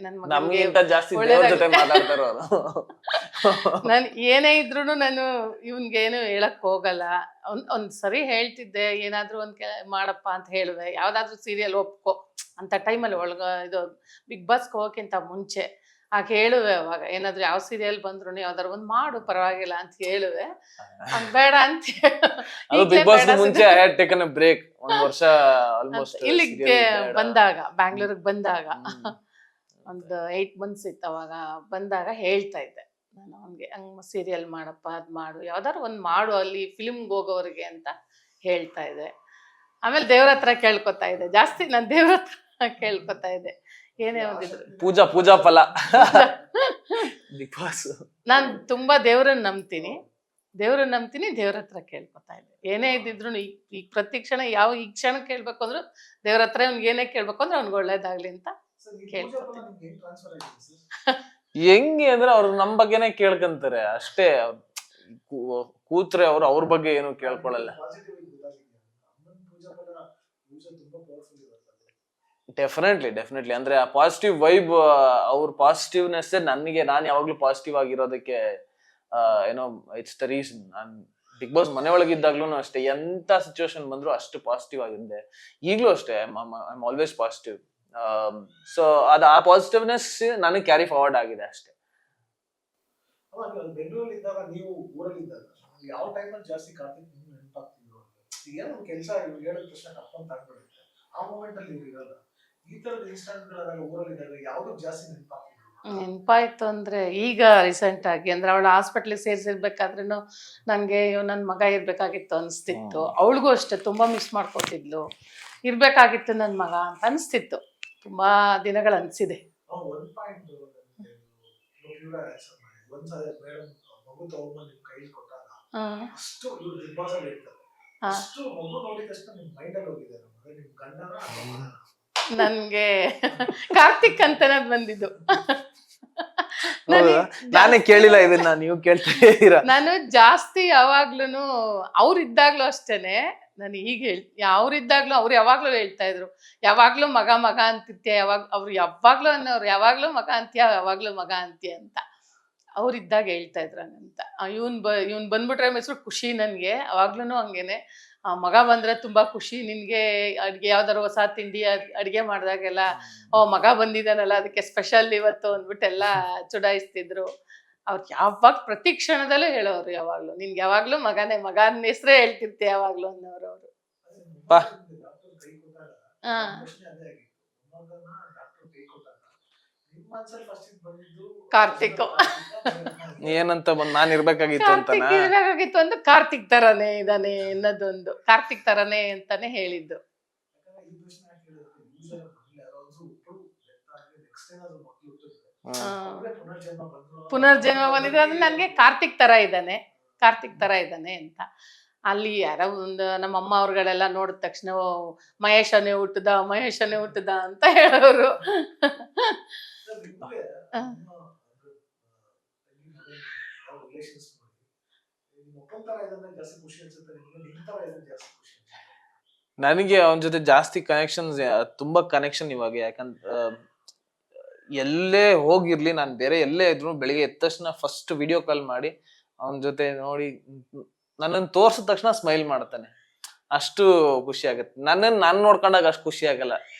ನಾನು ಏನೇ ಇದ್ರು ನಾನು ಇವನ್ಗೇನು ಹೇಳಕ್ ಹೋಗಲ್ಲ. ಒಂದ್ ಸರಿ ಹೇಳ್ತಿದ್ದೆ, ಏನಾದ್ರು ಮಾಡಪ್ಪ ಅಂತ ಹೇಳುವೆ, ಯಾವ್ದಾದ್ರು ಸೀರಿಯಲ್ ಒಪ್ಕೋ ಅಂತ ಟೈಮಲ್ಲಿ ಇದು ಬಿಗ್ ಬಾಸ್ಗೆ ಹೋಗಕ್ಕಿಂತ ಮುಂಚೆ ಆಗ ಹೇಳುವೆ. ಅವಾಗ ಏನಾದ್ರು ಯಾವ ಸೀರಿಯಲ್ ಬಂದ್ರು ಯಾವ್ದಾರು ಒಂದ್ ಮಾಡು ಪರವಾಗಿಲ್ಲ ಅಂತ ಹೇಳುವೆ. ಬೇಡ ಅಂತ ಬಿಗ್ ಬಾಸ್ ಮುಂಚೆ I had taken a break ಒಂದು ವರ್ಷ ಆಲ್ಮೋಸ್ಟ್. ಇಲ್ಲಿಗೆ ಬಂದಾಗ, ಬ್ಯಾಂಗ್ಳೂರ್ಗೆ ಬಂದಾಗ ಒಂದು 8 months ಇತ್ತು. ಅವಾಗ ಬಂದಾಗ ಹೇಳ್ತಾ ಇದ್ದೆ ನಾನು ಅವ್ನಿಗೆ, ಹಂಗ ಸೀರಿಯಲ್ ಮಾಡಪ್ಪ, ಅದ್ ಮಾಡು, ಯಾವ್ದಾರು ಒಂದ್ ಮಾಡು ಅಲ್ಲಿ ಫಿಲ್ಮ್ಗೆ ಹೋಗೋರಿಗೆ ಅಂತ ಹೇಳ್ತಾ ಇದ್ದೆ. ಆಮೇಲೆ ದೇವ್ರ ಹತ್ರ ಕೇಳ್ಕೊತಾ ಇದ್ದೆ ಜಾಸ್ತಿ. ನಾನು ದೇವ್ರ ಹತ್ರ ಕೇಳ್ಕೊತಾ ಇದ್ದೆ ಏನೇ ಒಂದಿದ್ರು. ಪೂಜಾ ಫಲ. ಬಿಗ್ ಬಾಸ್ ನಾನ್ ತುಂಬಾ ದೇವ್ರನ್ನ ನಂಬ್ತೀನಿ, ದೇವ್ರ ಹತ್ರ ಕೇಳ್ಕೊತಾ ಇದ್ದೆ. ಏನೇ ಇದ್ದಿದ್ರು ಈಗ ಪ್ರತಿ ಕ್ಷಣ ಈ ಕ್ಷಣ ಕೇಳ್ಬೇಕು ಅಂದ್ರು ದೇವ್ರ ಹತ್ರ ಅವ್ನಿಗೆ ಏನೇ ಕೇಳ್ಬೇಕು ಅಂದ್ರೆ ಅವ್ನಿಗೆ ಒಳ್ಳೇದಾಗ್ಲಿ ಅಂತ ಕೇಳ್ಕೊತೀನಿ. ಹೆಂಗೆ ಅಂದ್ರೆ ಅವ್ರು ನಮ್ ಬಗ್ಗೆನೆ ಕೇಳ್ಕಂತಾರೆ ಅಷ್ಟೇ. ಕೂತ್ರೆ ಅವ್ರ ಬಗ್ಗೆ ಏನು ಕೇಳ್ಕೊಳಲ್ಲ. ಡೆಫಿನೆಟ್ಲಿ ಅಂದ್ರೆ ಆ ಪಾಸಿಟಿವ್ ವೈಬ್, ಅವ್ರ ಪಾಸಿಟಿವ್ನೆಸ್ ನನಗೆ, ನಾನು ಯಾವಾಗ್ಲೂ ಪಾಸಿಟಿವ್ ಆಗಿರೋದಕ್ಕೆ ಏನೋ ಇಟ್ಸ್ ದ ರೀಸನ್. ನಾನು ಬಿಗ್ ಬಾಸ್ ಮನೆ ಒಳಗಿದ್ದಾಗ್ಲೂ ಅಷ್ಟೇ, ಎಂತ ಸಿಚುವೇಶನ್ ಬಂದ್ರು ಅಷ್ಟು ಪಾಸಿಟಿವ್ ಆಗಿದ್ದೆ. ಈಗ್ಲೂ ಅಷ್ಟೇ, I am always positive. So ಅದು ಆ ಪಾಸಿಟಿವ್ನೆಸ್ ನನಗೆ ಕ್ಯಾರಿ ಫಾರ್ವರ್ಡ್ ಆಗಿದೆ ಅಷ್ಟೇ. ಬೆಂಗಳೂರಲ್ಲಿ ಇದ್ದಾಗ, ನೀವು ಊರಲ್ಲಿ ಇದ್ದಾಗ ಯಾವ ಟೈಮಲ್ಲಿ ಜಾಸ್ತಿ ಕಾರ್ತಿಕ್ ನೆನಪಾಗ್ತಿದ್ರು? ಏನೋ ಒಂದು ಕೆಲಸ ಹೇಳಿದ ತಕ್ಷಣ ಕಪ್ಪನ್ ತಗೊಂಡ್ಬಿಡುತ್ತೆ, ಆ ಮೂಮೆಂಟ್ ಅಲ್ಲಿ ನೀವು ಇರಲ್ಲ. ಈ ತರದ ಇನ್ಸ್ಟೆಂಟ್ ಗಳಾದಾಗ ಊರಲ್ಲಿ ಇದ್ದಾಗ ಯಾವ್ದು ಜಾಸ್ತಿ ನೆನಪಾಯ್ತು ಅಂದ್ರೆ ಈಗ ರೀಸೆಂಟ್ ಆಗಿ ಅಂದ್ರೆ ಅವಳು ಹಾಸ್ಪಿಟ್ಲಿಗೆ ಸೇರಿಸಿರ್ಬೇಕಾದ್ರೂ ನನಗೆ ನನ್ನ ಮಗ ಇರ್ಬೇಕಾಗಿತ್ತು ಅನಿಸ್ತಿತ್ತು. ಅವಳಿಗೂ ಅಷ್ಟೇ ತುಂಬಾ ಮಿಸ್ ಮಾಡ್ಕೊತಿದ್ಲು, ಇರ್ಬೇಕಾಗಿತ್ತು ನನ್ನ ಮಗ ಅಂತ ಅನಿಸ್ತಿತ್ತು. ತುಂಬಾ ದಿನಗಳು ಅನ್ಸಿದೆ. ನನ್ಗೆ ಕಾರ್ತಿಕ್ ಅಂತನೇ ಬಂದಿದ್ದು. ನಾನೇ ಕೇಳಿಲ್ಲ ಇದನ್ನ, ನೀವು ಕೇಳ್ತೀರಾ? ನಾನು ಜಾಸ್ತಿ ಯಾವಾಗ್ಲೂನು ಅವ್ರಿದ್ದಾಗ್ಲೂ ಅಷ್ಟೇನೆ, ನಾನು ಈಗ ಅವ್ರಿದ್ದಾಗ್ಲೂ ಅವ್ರು ಯಾವಾಗ್ಲೂ ಹೇಳ್ತಾ ಇದ್ರು, ಯಾವಾಗ್ಲೂ ಮಗ ಅಂತಿತ್ಯ, ಅವ್ರು ಯಾವಾಗ್ಲೂ ಅನ್ನೋರು, ಯಾವಾಗ್ಲೂ ಮಗ ಅಂತ್ಯ, ಯಾವಾಗ್ಲೂ ಮಗ ಅಂತ್ಯ ಅಂತ ಅವ್ರಿದ್ದಾಗ ಹೇಳ್ತಾ ಇದ್ರು ಅಂತ. ಇವ್ನ್ ಬಂದ್ಬಿಟ್ರೆ ಹೆಸರು ಖುಷಿ ನನ್ಗೆ, ಅವಾಗ್ಲೂ ಹಂಗೇನೆ. ಮಗ ಬಂದ್ರೆ ತುಂಬಾ ಖುಷಿ ನಿನ್ಗೆ, ಅಡ್ಗೆ ಯಾವ್ದಾರು ಹೊಸ ತಿಂಡಿ ಅಡ್ಗೆ ಮಾಡಿದಾಗೆಲ್ಲ ಮಗ ಬಂದಿದ್ದಾನಲ್ಲ ಅದಕ್ಕೆ ಸ್ಪೆಷಲ್ ಇವತ್ತು ಅಂದ್ಬಿಟ್ಟೆಲ್ಲ ಚುಡಾಯಿಸ್ತಿದ್ರು. ಅವ್ರು ಯಾವಾಗ ಪ್ರತಿ ಕ್ಷಣದಲ್ಲೂ ಹೇಳೋರು, ಯಾವಾಗ್ಲೂ ನಿನ್ಗೆ ಯಾವಾಗ್ಲೂ ಮಗನ ಹೆಸರೇ ಹೇಳ್ತಿರ್ತಿ ಯಾವಾಗ್ಲೂ ಅನ್ನೋರು ಅವರು. ಬಾ ಡಾಕ್ಟರ್ ಕೈ ಕೊಟ್ಟಾಗ ಹಾ ಪ್ರಶ್ನೆ ಅದೇ ಆಗಿತ್ತು, ಮೊಮ್ಮಗನ ಡಾಕ್ಟರ್ ಕೈ ಕೊಟ್ಟಾಗ ನಿಮ್ಮ ಮನ್ಸಲ್ಲಿ ಫಸ್ಟ್ ಬಂದಿದ್ದು ಕಾರ್ತಿಕ್. ಏನಂತ ಬಂದ್ ನಾನ್ ಇರ್ಬೇಕಾಗಿತ್ತು ಅಂತನಾ? ಕಾರ್ತಿಕ್ ಇರ್ಬೇಕಾಗಿತ್ತು ಅಂದ್ರೆ ಕಾರ್ತಿಕ್ ತರಾನೇ ಇದಾನೆ ಅನ್ನೋದೊಂದು, ಕಾರ್ತಿಕ್ ತರಾನೇ ಅಂತಾನೆ ಹೇಳಿದ್ದು. ಯಾಕಂದ್ರೆ ಈ ಪ್ರಶ್ನೆ ಯಾಕೆ ಹೇಳಿದ್ರೆ ಯೂಶಲ್ ಮನೇಲಿ ಯಾರಾದ್ರೂ ಒಬ್ರು ಡೆತ್ ಆಗಿ ನೆಕ್ಸ್ಟ್ ಏನಾದ್ರು ಮಕ್ಳು ಹುಟ್ಟಿದ್ರೆ ಅವ್ರೇ ಪುನರ್ಜನ್ಮ ಬಂದ್ರು ಪುನರ್ಜನ್ಮ ಬಂದಿದೆ ಅಂದ್ರೆ ನನ್ಗೆ ಕಾರ್ತಿಕ್ ತರ ಇದ್ದಾನೆ, ಕಾರ್ತಿಕ್ ತರ ಇದ್ದಾನೆ ಅಂತ. ಅಲ್ಲಿ ಯಾರೋ ಒಂದು ನಮ್ಮ ಅಮ್ಮ ಅವ್ರುಗಳೆಲ್ಲ ನೋಡಿದ ತಕ್ಷಣ ಮಹೇಶನೇ ಹುಟ್ಟದ ಮಹೇಶನೇ ಹುಟ್ಟದ ಅಂತ ಹೇಳೋರು. ನಿಮ್ಗೆ ನಿಮ್ಮ ರಿಲೇಷನ್ಸ್ ನೋಡಿ ನಿಮ್ಮ ಒಪ್ಪನ ತರ ಇದ್ರೆ ಜಾಸ್ತಿ ಖುಷಿ ಅನ್ಸುತ್ತೆ, ನಿಮ್ಗೆ ನಿಮ್ ತರ ಇದ್ರೆ ಜಾಸ್ತಿ ಖುಷಿ ಅನ್ಸುತ್ತೆ? ನನಗೆ ಅವನ ಜೊತೆ ಜಾಸ್ತಿ ಕನೆಕ್ಷನ್ಸ್, ತುಂಬಾ ಕನೆಕ್ಷನ್ ಇವಾಗ. ಯಾಕಂದ್ರೆ ಎಲ್ಲೇ ಹೋಗಿರ್ಲಿ, ನಾನು ಬೇರೆ ಎಲ್ಲೇ ಇದ್ರು ಬೆಳಿಗ್ಗೆ ಎದ್ದ ತಕ್ಷಣ ಫಸ್ಟ್ ವಿಡಿಯೋ ಕಾಲ್ ಮಾಡಿ ಅವನ ಜೊತೆ ನೋಡಿ ನನ್ನನ್ನು ತೋರ್ಸಿದ ತಕ್ಷಣ ಸ್ಮೈಲ್ ಮಾಡ್ತಾನೆ. ಅಷ್ಟು ಖುಷಿ ಆಗತ್ತೆ. ನಾನು ನೋಡ್ಕೊಂಡಾಗ ಅಷ್ಟು ಖುಷಿ ಆಗಲ್ಲ.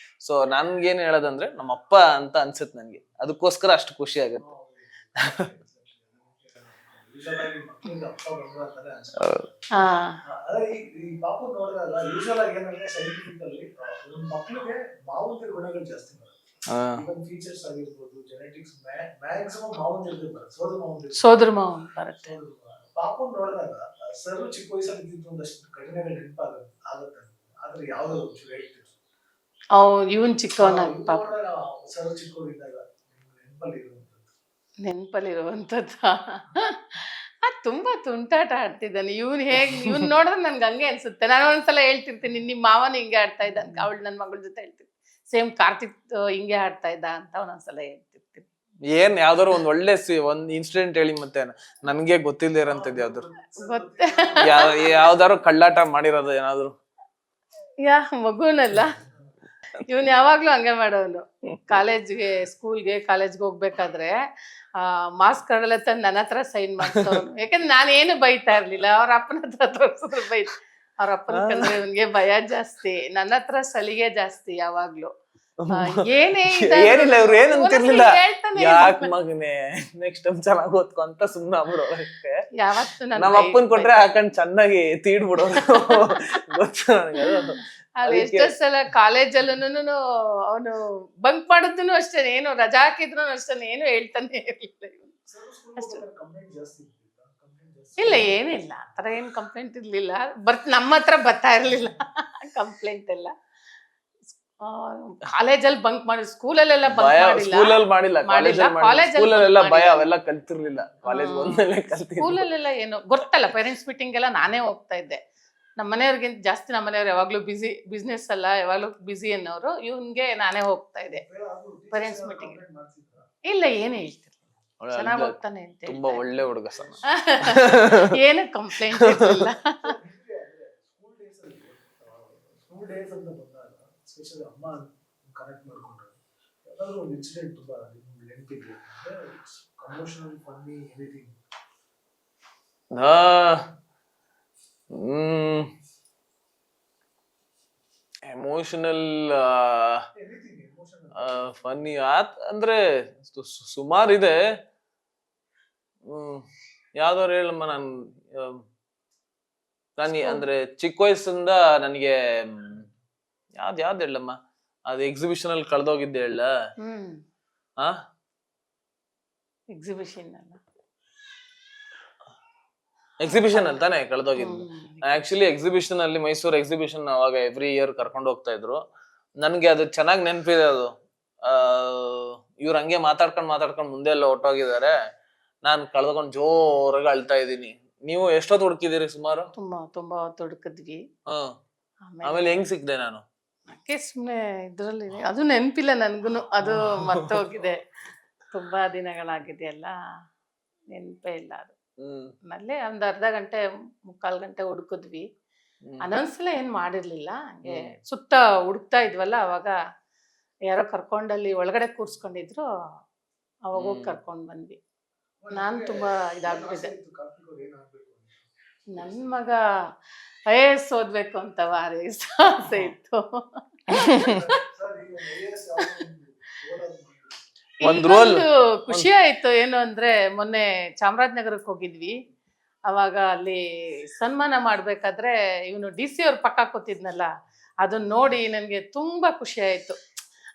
ಸೊ ನನ್ಗೇನ್ ಹೇಳೋದಂದ್ರೆ ನಮ್ಮಪ್ಪ ಅಂತ ಅನ್ಸುತ್ತೆ ನನ್ಗೆ, ಅದಕ್ಕೋಸ್ಕರ ಅಷ್ಟು ಖುಷಿ ಆಗತ್ತೆ. ಯೂಶಲ್ ಆಗಿ ಮಕ್ಕಳಿಗೆ ಅಪ್ಪ ಬಂದ್ರು ಅಂತಾನೆ ಅನ್ಸುತ್ತೆ. ಹಾ ಅದೇ ಈ ಪಾಪು ನೋಡಿದಾಗ ಯೂಶಲ್ ಆಗಿ ಏನಂದ್ರೆ ಸೈಂಟಿಫಿಕಲಿ ಒಂದು ಮಕ್ಕಳಿಗೆ ಮಾವಂದಿರ ಗುಣಗಳು ಜಾಸ್ತಿ ಬರುತ್ತೆ. ಇವನ್ ಫೀಚರ್ಸ್ ಆಗಿರ್ಬೋದು, ಜೆನೆಟಿಕ್ಸ್ ಮ್ಯಾಕ್ಸಿಮಮ್ ಮಾವಂದಿರ ಬರುತ್ತೆ, ಸೋದರ ಮಾವ ಬರುತ್ತೆ. ಪಾಪು ನೋಡಿದಾಗ ಸರ್ ಚಿಕ್ಕ ವಯಸ್ಸಲ್ಲಿ ಇದ್ದಿದ್ದು ಒಂದಷ್ಟು ಘಟನೆಗಳು ನೆನಪಾಗುತ್ತೆ. ಆದ್ರೆ ಯಾವ್ದು ಹೇಳ್ತೀವಿ ಇವನ್ ಚಿಕ್ಕವನಾಗಿ ಪಾಪ ಸರ್ ಚಿಕ್ಕವರಿದ್ದಾಗ ನೆನಪಲ್ಲಿ ನೆನಪಲ್ಲಿರುವಂಥದ್ದು ಅದು ತುಂಬಾ ತುಂಟಾಟ ಆಡ್ತಿದ್ದಾನೆ ಇವ್ನ್ ನೋಡಿದ್ರೆ ನನ್ಗೆ ಹಂಗೆ ಅನ್ಸುತ್ತೆ. ನಾನು ಒಂದ್ಸಲ ಹೇಳ್ತಿರ್ತೀನಿ, ನಿಮ್ಮ ಮಾವನ ಹಿಂಗೆ ಆಡ್ತಾ ಇದ್ದ ಅಂತ, ಅವಳು ನನ್ನ ಮಗಳ ಜೊತೆ ಹೇಳ್ತಿರ್ತೀನಿ, ಸೇಮ್ ಕಾರ್ತಿಕ್ ಹಿಂಗೆ ಆಡ್ತಾ ಇದ್ದ ಅಂತ ಒಂದೊಂದ್ಸಲ ಹೇಳ್ತಿರ್ತೀನಿ. ಏನ್ ಯಾವ್ದಾರು ಒಂದ್ ಒಳ್ಳೆ ಒಂದ್ ಇನ್ಸಿಡೆಂಟ್ ಹೇಳಿ, ಮತ್ತೆ ನನ್ಗೆ ಗೊತ್ತಿಲ್ಲದೆ ಇರೋಂಥದ್ದು ಯಾವ್ದಾರು ಗೊತ್ತೇ ಯಾವ್ದಾರು ಕಳ್ಳಾಟ ಮಾಡಿರೋದು ಏನಾದ್ರು? ಮಗುನಲ್ಲ, ಇವನ್ ಯಾವಾಗ್ಲೂ ಹಂಗೆ ಮಾಡೋನು. ಕಾಲೇಜ್ಗೆ ಹೋಗ್ಬೇಕಾದ್ರೆ ಮಾಸ್ಕ್ ಕಡಲೆ ತಂದು ನನ್ನ ಹತ್ರ ಸೈನ್ ಮಾಡ್ಸೋನು. ಯಾಕಂದ್ರೆ ನಾನೇನು ಬೈತಾ ಇರ್ಲಿಲ್ಲ, ಅವ್ರ ಅಪ್ಪನ ಹತ್ರ ತೋರ್ಸಿದ್ರು ಅವ್ರ ಅಪ್ಪನ ಕಂಡ್ರೆ ಇವನ್ಗೆ ಭಯ ಜಾಸ್ತಿ, ನನ್ನ ಹತ್ರ ಸಲಿಗೆ ಜಾಸ್ತಿ ಯಾವಾಗ್ಲೂ. ಏನಿಲ್ಲ, ಇವ್ರು ಏನಂತಿರ್ಲಿಲ್ಲ, ಯಾಕ ಮಗನೇ ನೆಕ್ಸ್ಟ್ ಟೈಮ್ ಚೆನ್ನಾಗಿ ಓದ್ಕೊ ಅಂತ ಸುಮ್ನೆ ಆಗ್ಬಿಡೋರು ಅಷ್ಟೇ. ಯಾವತ್ತು ನಮ್ಮ ಅಪ್ಪನ್ ಕೊಟ್ರೆ ಹಾಕೊಂಡ್ ಚೆನ್ನಾಗಿ ತೀಡ್ಬಿಡೋರು. ಗೊತ್ತು ನನಗೆ. ಅಲ್ಲಿ ಎಷ್ಟೋ ಸಲ ಕಾಲೇಜಲ್ಲೂ ಅವನು ಬಂಕ್ ಮಾಡಿದ್ನು ಅಷ್ಟೇ, ಏನು ರಜಾ ಹಾಕಿದ್ರು ಅಷ್ಟೇ, ಏನು ಹೇಳ್ತಾನೆ ಇರ್ಲಿಲ್ಲ. ಇಲ್ಲ ಏನಿಲ್ಲ, ಆತರ ಏನ್ ಕಂಪ್ಲೇಂಟ್ ಇರ್ಲಿಲ್ಲ. ನಮ್ಮ ಹತ್ರ ಬರ್ತಾ ಇರ್ಲಿಲ್ಲ ಕಂಪ್ಲೇಂಟ್ ಎಲ್ಲ. ಕಾಲೇಜಲ್ಲಿ ಬಂಕ್ ಮಾಡಿ, ಸ್ಕೂಲಲ್ಲೆಲ್ಲ ಬಂಕ್ ಮಾಡಿಲ್ಲ, ಭಯ ಅವೆಲ್ಲ ಕಲ್ತಿರ್ಲಿಲ್ಲ. ಸ್ಕೂಲಲ್ಲೆಲ್ಲ ಏನು ಗೊತ್ತಲ್ಲ, ಪೇರೆಂಟ್ಸ್ ಮೀಟಿಂಗ್ ಎಲ್ಲ ನಾನೇ ಹೋಗ್ತಾ ಇದ್ದೆ. ನಮ್ಮ ಮನೆಯವ್ರಿಗಿಂತ ಜಾಸ್ತಿ ನಮ್ಮ ಮನೆಯವ್ರು ಯಾವಾಗ್ಲೂ ಬಿಸ್ನೆಸ್ ಅಲ್ಲ, ಯಾವಾಗ್ಲೂ ಬಿಸಿ ಅನ್ನೋರು. ಇವನ್ಗೆ ನಾನೇ ಹೋಗ್ತಾ ಇದ್ದೆ ಪೇರೆಂಟ್ಸ್ ಮೀಟಿಂಗ್. ಇಲ್ಲ ಏನು ಹೇಳ್ತಿರ್ಲಿಲ್ಲ, ಚೆನ್ನಾಗಿ ಹೋಗ್ತಾನೆ ಅಂತ. ತುಂಬಾ ಒಳ್ಳೆ ಹುಡುಗ, ಏನು ಕಂಪ್ಲೇಂಟ್ ಇರಲಿಲ್ಲ. ಅಮ್ಮ ಕನೆಕ್ಟ್ ಮಾಡ್ಕೊಂಡ್ರೆ ಯಾವ್ದಾದ್ರು ಒಂದು ಇನ್ಸಿಡೆಂಟ್ ತುಂಬಾ ನೆನಪಿದೆ, emotional, funny, anything? Emotional funny ಅಂದ್ರೆ ಸುಮಾರು ಇದೆ. ಯಾವ್ದಾರು ಹೇಳಮ್ಮ. ನಾನು ಅಂದ್ರೆ ಚಿಕ್ಕ ವಯಸ್ಸಿಂದ ನನಗೆ ಯಾವ್ದು ಹೇಳಮ್ಮ, ಅದು ಎಕ್ಸಿಬಿಷನ್ ಅಲ್ಲಿ ಕಳ್ದೋಗಿದ್ದೆ ಹೇಳ. ಎಕ್ಸಿಬಿಷನ್ ಅಂತಾನೆ ಕಳೆದೋಗಿದ್ದು. ಆಕ್ಚುಲಿ ಎಕ್ಸಿಬಿಷನ್ ಅಲ್ಲಿ, ಮೈಸೂರು ಎಕ್ಸಿಬಿಷನ್ ಅವಾಗ ಎವ್ರಿ ಇಯರ್ ಕರ್ಕೊಂಡು ಹೋಗ್ತಾ ಇದ್ರು. ನನ್ಗೆ ಅದು ಚೆನ್ನಾಗಿ ನೆನಪಿದೆ. ಅದು ಇವ್ರು ಹಂಗೆ ಮಾತಾಡ್ಕೊಂಡ್ ಮುಂದೆ ಎಲ್ಲ ಹೊಟ್ಟೋಗಿದ್ದಾರೆ. ನಾನ್ ಕಳ್ದಕೊಂಡ್ ಜೋರಾಗಿ ಅಳ್ತಾ ಇದ್ದೀನಿ. ನೀವು ಎಷ್ಟೊತ್ತು ಹುಡುಕಿದಿರಿ? ಸುಮಾರು ತುಂಬಾ ಹುಡುಕಿದ್ವಿ. ಆಮೇಲೆ ಹೆಂಗ್ ಸಿಕ್ದೆ ನಾನು? ಸುಮ್ನೆ ಇದ್ರಲ್ಲಿ ಅದು ನೆನಪಿಲ್ಲ ನನ್ಗುನು, ಅದು ಮರ್ತೋಗಿದೆ. ತುಂಬಾ ದಿನಗಳಾಗಿದೆಯಲ್ಲ, ನೆನಪೇ ಇಲ್ಲ ಅದು. ಆಮೇಲೆ ಒಂದ್ ಅರ್ಧ ಗಂಟೆ ಮುಕ್ಕಾಲ್ ಗಂಟೆ ಹುಡುಕಿದ್ವಿ. ಅನ್ನೊಂದ್ಸಲ ಏನ್ ಮಾಡಿರ್ಲಿಲ್ಲ, ಹಂಗೆ ಸುತ್ತ ಹುಡುಕ್ತಾ ಇದ್ವಲ್ಲ, ಅವಾಗ ಯಾರೋ ಕರ್ಕೊಂಡಲ್ಲಿ ಒಳಗಡೆ ಕೂರ್ಸ್ಕೊಂಡಿದ್ರು, ಅವಾಗ ಹೋಗಿ ಕರ್ಕೊಂಡ್ ಬಂದ್ವಿ. ನಾನ್ ತುಂಬಾ ಇದಾಗ್ಬಿಟ್ಟಿದ್ದೆ. ನನ್ ಮಗ IAS ಓದ್ಬೇಕು ಅಂತ ಭಾರಿ ಆಸೆ ಇತ್ತು. ಸರ್ ಈಗ AS ಯಾವ್ದೋ ಓದೋದು ಒಂದ್ ರೋಲ್ ಇನ್ನೊಂದು ಖುಷಿ ಆಯ್ತು ಏನು ಅಂದ್ರೆ, ಮೊನ್ನೆ ಚಾಮರಾಜನಗರಕ್ಕೆ ಹೋಗಿದ್ವಿ. ಅವಾಗ ಅಲ್ಲಿ ಸನ್ಮಾನ ಮಾಡ್ಬೇಕಾದ್ರೆ ಇವನು DC ಅವ್ರ ಪಕ್ಕ ಕೂತಿದ್ನಲ್ಲ, ಅದನ್ನ ನೋಡಿ ನನಗೆ ತುಂಬಾ ಖುಷಿ ಆಯ್ತು.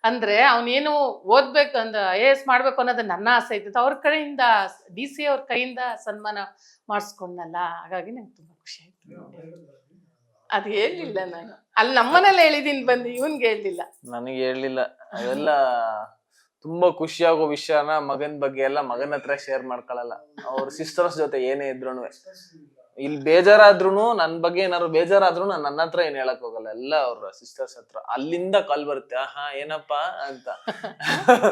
ಅಂದ್ರೆ ಅವನೇನು ಓದ್ಬೇಕಂದ IAS ಮಾಡ್ಬೇಕು ಅನ್ನೋದು ನನ್ನ ಆಸೆ ಇತ್ತು, ಅವ್ರ ಕಡೆಯಿಂದ DC ಅವ್ರ ಕೈಯಿಂದ ಸನ್ಮಾನ ಮಾಡಿಸ್ಕೊಂಡಲ್ಲ, ಹಾಗಾಗಿ ನಂಗೆ ತುಂಬಾ ಖುಷಿ ಆಯ್ತು. ಅದು ಹೇಳಿಲ್ಲ ನಾನು, ಅಲ್ಲಿ ನಮ್ಮನೇಲಿ ಹೇಳಿದೀನಿ ಬಂದು, ಇವನ್ಗೆ ಹೇಳಿಲ್ಲ. ನನಗೆ ಹೇಳಲಿಲ್ಲ. ಅವೆಲ್ಲ ತುಂಬಾ ಖುಷಿಯಾಗೋ ವಿಷಯನ ಮಗನ್ ಬಗ್ಗೆ ಎಲ್ಲ ಮಗನ ಹತ್ರ ಶೇರ್ ಮಾಡ್ಕೊಳಲ್ಲ. ಅವ್ರ ಸಿಸ್ಟರ್ಸ್ ಜೊತೆ ಏನೇ ಇದ್ರುನು, ಇಲ್ಲಿ ಬೇಜಾರಾದ್ರುನು ನನ್ ಬಗ್ಗೆ ಏನಾದ್ರು ಬೇಜಾರಾದ್ರೂ ನನ್ನ ಹತ್ರ ಏನ್ ಹೇಳಕ್ ಹೋಗಲ್ಲ, ಎಲ್ಲ ಅವ್ರ ಸಿಸ್ಟರ್ಸ್ ಹತ್ರ. ಅಲ್ಲಿಂದ ಕಾಲ್ ಬರುತ್ತೆ, ಆಹಾ ಏನಪ್ಪಾ ಅಂತ.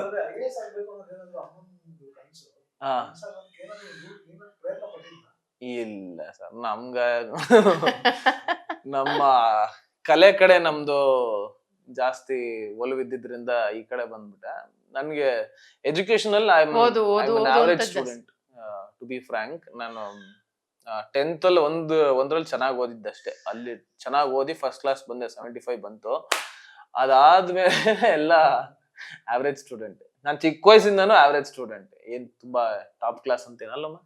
ಅಂದ್ರೆ IAS ಆಗ್ಬೇಕು ಅನ್ನೋದು ಏನಾದ್ರು ಅಮ್ಮಂದು ಕನಸು. ಹಾ ಕನಸಾಗೋದಕ್ಕೆ ಏನಾದ್ರು ನೀನು ಪ್ರಯತ್ನ ಪಟ್ಟಿದ್ದ? ಇಲ್ಲ ಸರ್, ನಮ್ಗ ನಮ್ಮ ಕಲೆ ಕಡೆ ನಮ್ದು ಜಾಸ್ತಿ ಒಲವಿದ್ದಿದ್ರಿಂದ ಈ ಕಡೆ ಬಂದ್ಬಿಟ್ಟೆ. ನನ್ಗೆ ಎಜುಕೇಶನಲ್ ಐ ಓದು ಓದು ಓದು ಅವರೇಜ್ ಅಂತ ಸ್ಟೂಡೆಂಟ್. ಟು ಬಿ ಫ್ರಾಂಕ್, ನಾನು 10th ಅಲ್ಲಿ ಒಂದ್ರಲ್ಲಿ ಚೆನ್ನಾಗಿ ಓದಿದ್ದಷ್ಟೇ. ಅಲ್ಲಿ ಚೆನ್ನಾಗಿ ಓದಿ ಫಸ್ಟ್ ಕ್ಲಾಸ್ ಬಂದೆ, 75 ಬಂತು. ಅದಾದ್ಮೇಲೆ ಎಲ್ಲ ಆವರೇಜ್ ಸ್ಟೂಡೆಂಟ್. ನಾನು ಚಿಕ್ಕ ವಯಸ್ಸಿಂದನೂ ಆವರೇಜ್ ಸ್ಟೂಡೆಂಟ್. ಏನ್ ತುಂಬಾ ಟಾಪ್ ಕ್ಲಾಸ್ ಅಂತೇನಲ್ಲಮ್ಮ,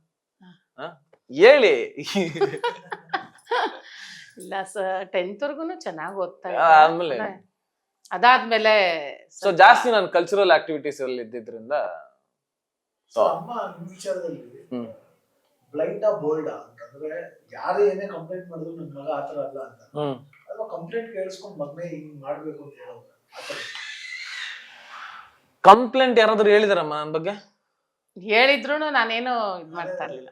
ಹೇಳಿ. ಇಲ್ಲ ಸರ್, 10th ವರ್ಗುನು ಚೆನ್ನಾಗಿ ಓದ್ತಾ ಆದ್ಮೇಲೆ ಇದ್ದೆ. ಅದಾದ್ಮೇಲೆ ಸೊ ಜಾಸ್ತಿ ನಾನು ಕಲ್ಚರಲ್ ಆಕ್ಟಿವಿಟೀಸ್ ಅಲ್ಲಿ ಇದ್ದಿದ್ರಿಂದ. ಸೊ ಅಮ್ಮ ನಿಮ್ ವಿಚಾರದಲ್ಲಿ ಬ್ಲೈಂಡ್ ಬೋಲ್ಡ್ ಅಂತಂದ್ರೆ, ಯಾರೇ ಏನೇ ಕಂಪ್ಲೇಂಟ್ ಮಾಡಿದ್ರು ನನ್ ಮಗ ಆತರ ಅಲ್ಲ ಅಂತ, ಅಥವಾ ಕಂಪ್ಲೇಂಟ್ ಕೇಳಿಸ್ಕೊಂಡ್ ಮಗನೇ ಹಿಂಗ್ ಮಾಡ್ಬೇಕು ಅಂತ ಹೇಳೋದು ಆತರ? ಕಂಪ್ಲೇಂಟ್ ಯಾರಾದ್ರೂ ಹೇಳಿದಾರಮ್ಮ ನನ್ನ ಬಗ್ಗೆ? ಹೇಳಿದ್ರು ನಾನೇನು ಇದ್ ಮಾಡ್ತಾ ಇರ್ಲಿಲ್ಲ.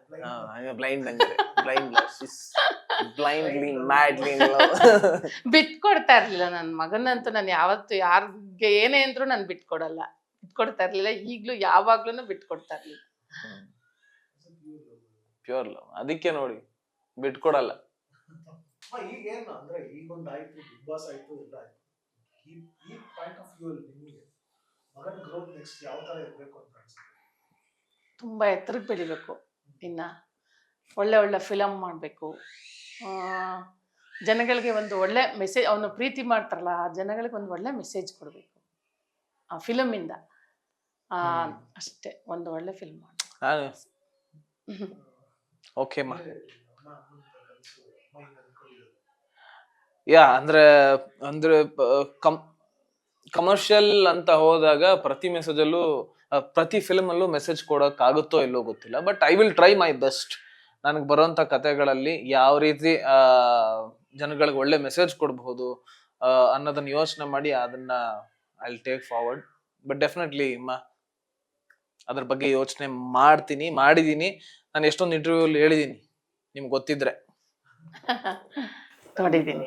ಬ್ಲೈಂಡ್ಲಿ ಮ್ಯಾಡ್ಲಿ ಬಿಟ್ಕೊಡ್ತಾ ಇರ್ಲಿಲ್ಲ ನನ್ನ ಮಗನಂತೂ. ನಾನು ಯಾವತ್ತು ಯಾರಿಗೆ ಏನೇ ಅಂದ್ರು ನಾನು ಬಿಟ್ಕೊಡಲ್ಲ, ಬಿಟ್ಕೊಡ್ತಾ ಇರ್ಲಿಲ್ಲ. ಈಗ್ಲೂ ಯಾವಾಗ್ಲೂ ಬಿಟ್ಕೊಡ್ತಾ ಇರ್ಲಿಲ್ಲ. Pure love. ಅದಕ್ಕೆ ನೋಡಿ ಬಿಟ್ಕೊಡಲ್ಲ. ಈಗ ಏನು ಅಂದ್ರೆ, ಈಗ ಒಂದು ಆಯ್ತು, ಬಿಗ್ ಬಾಸ್ ಆಯ್ತು, ಎಲ್ಲ ಆಯ್ತು. ಈ ಪಾಯಿಂಟ್ ಆಫ್ ವ್ಯೂ ಅಲ್ಲಿ ನಿಮಗೆ ಮಗನ ಗ್ರೋತ್ ನೆಕ್ಸ್ಟ್ ಯಾವ ತರ ಇರ್ಬೇಕು ಅಂತ ಅನ್ಸುತ್ತೆ? ತುಂಬಾ ಎತ್ತರಕ್ಕೆ ಬೆಳಿಬೇಕು, ಇನ್ನ ಒಳ್ಳೆ ಒಳ್ಳೆ ಫಿಲಮ್ ಮಾಡಬೇಕು, ಜನಗಳಿಗೆ ಒಂದು ಒಳ್ಳೆ ಮೆಸೇಜ್, ಅವನು ಪ್ರೀತಿ ಮಾಡ್ತಾರಲ್ಲ ಆ ಜನಗಳಿಗೆ ಒಂದು ಒಳ್ಳೆ ಮೆಸೇಜ್ ಕೊಡಬೇಕು ಆ ಫಿಲಮಿಂದ. ಅಷ್ಟೇ, ಒಂದು ಒಳ್ಳೆ ಫಿಲ್ಮ್ ಮಾಡಿ. ಓಕೆ ಮಾ. ಯಾ ಅಂದ್ರೆ ಕಮರ್ಷಿಯಲ್ ಅಂತ ಹೋದಾಗ ಪ್ರತಿ ಮೆಸೇಜಲ್ಲೂ ಪ್ರತಿ ಫಿಲ್ಮ್ ಅಲ್ಲೂ ಮೆಸೇಜ್ ಕೊಡಕ್ ಆಗುತ್ತೋ ಇಲ್ಲೋ ಗೊತ್ತಿಲ್ಲ, but I will try my best. ನನಗೆ ಬರೋಂಥ ಕಥೆಗಳಲ್ಲಿ ಯಾವ ರೀತಿ ಜನಗಳಿಗೆ ಒಳ್ಳೆ ಮೆಸೇಜ್ ಕೊಡಬಹುದು ಅನ್ನೋದನ್ನ ಯೋಚನೆ ಮಾಡಿ ಅದನ್ನ I will take forward. But definitely ಅದ್ರ ಬಗ್ಗೆ ಯೋಚನೆ ಮಾಡಿದೀನಿ. ನಾನು ಎಷ್ಟೊಂದು ಇಂಟರ್ವ್ಯೂ ಹೇಳಿದೀನಿ, ನಿಮ್ಗೆ ಗೊತ್ತಿದ್ರೆ. ನೋಡಿದ್ದೀನಿ.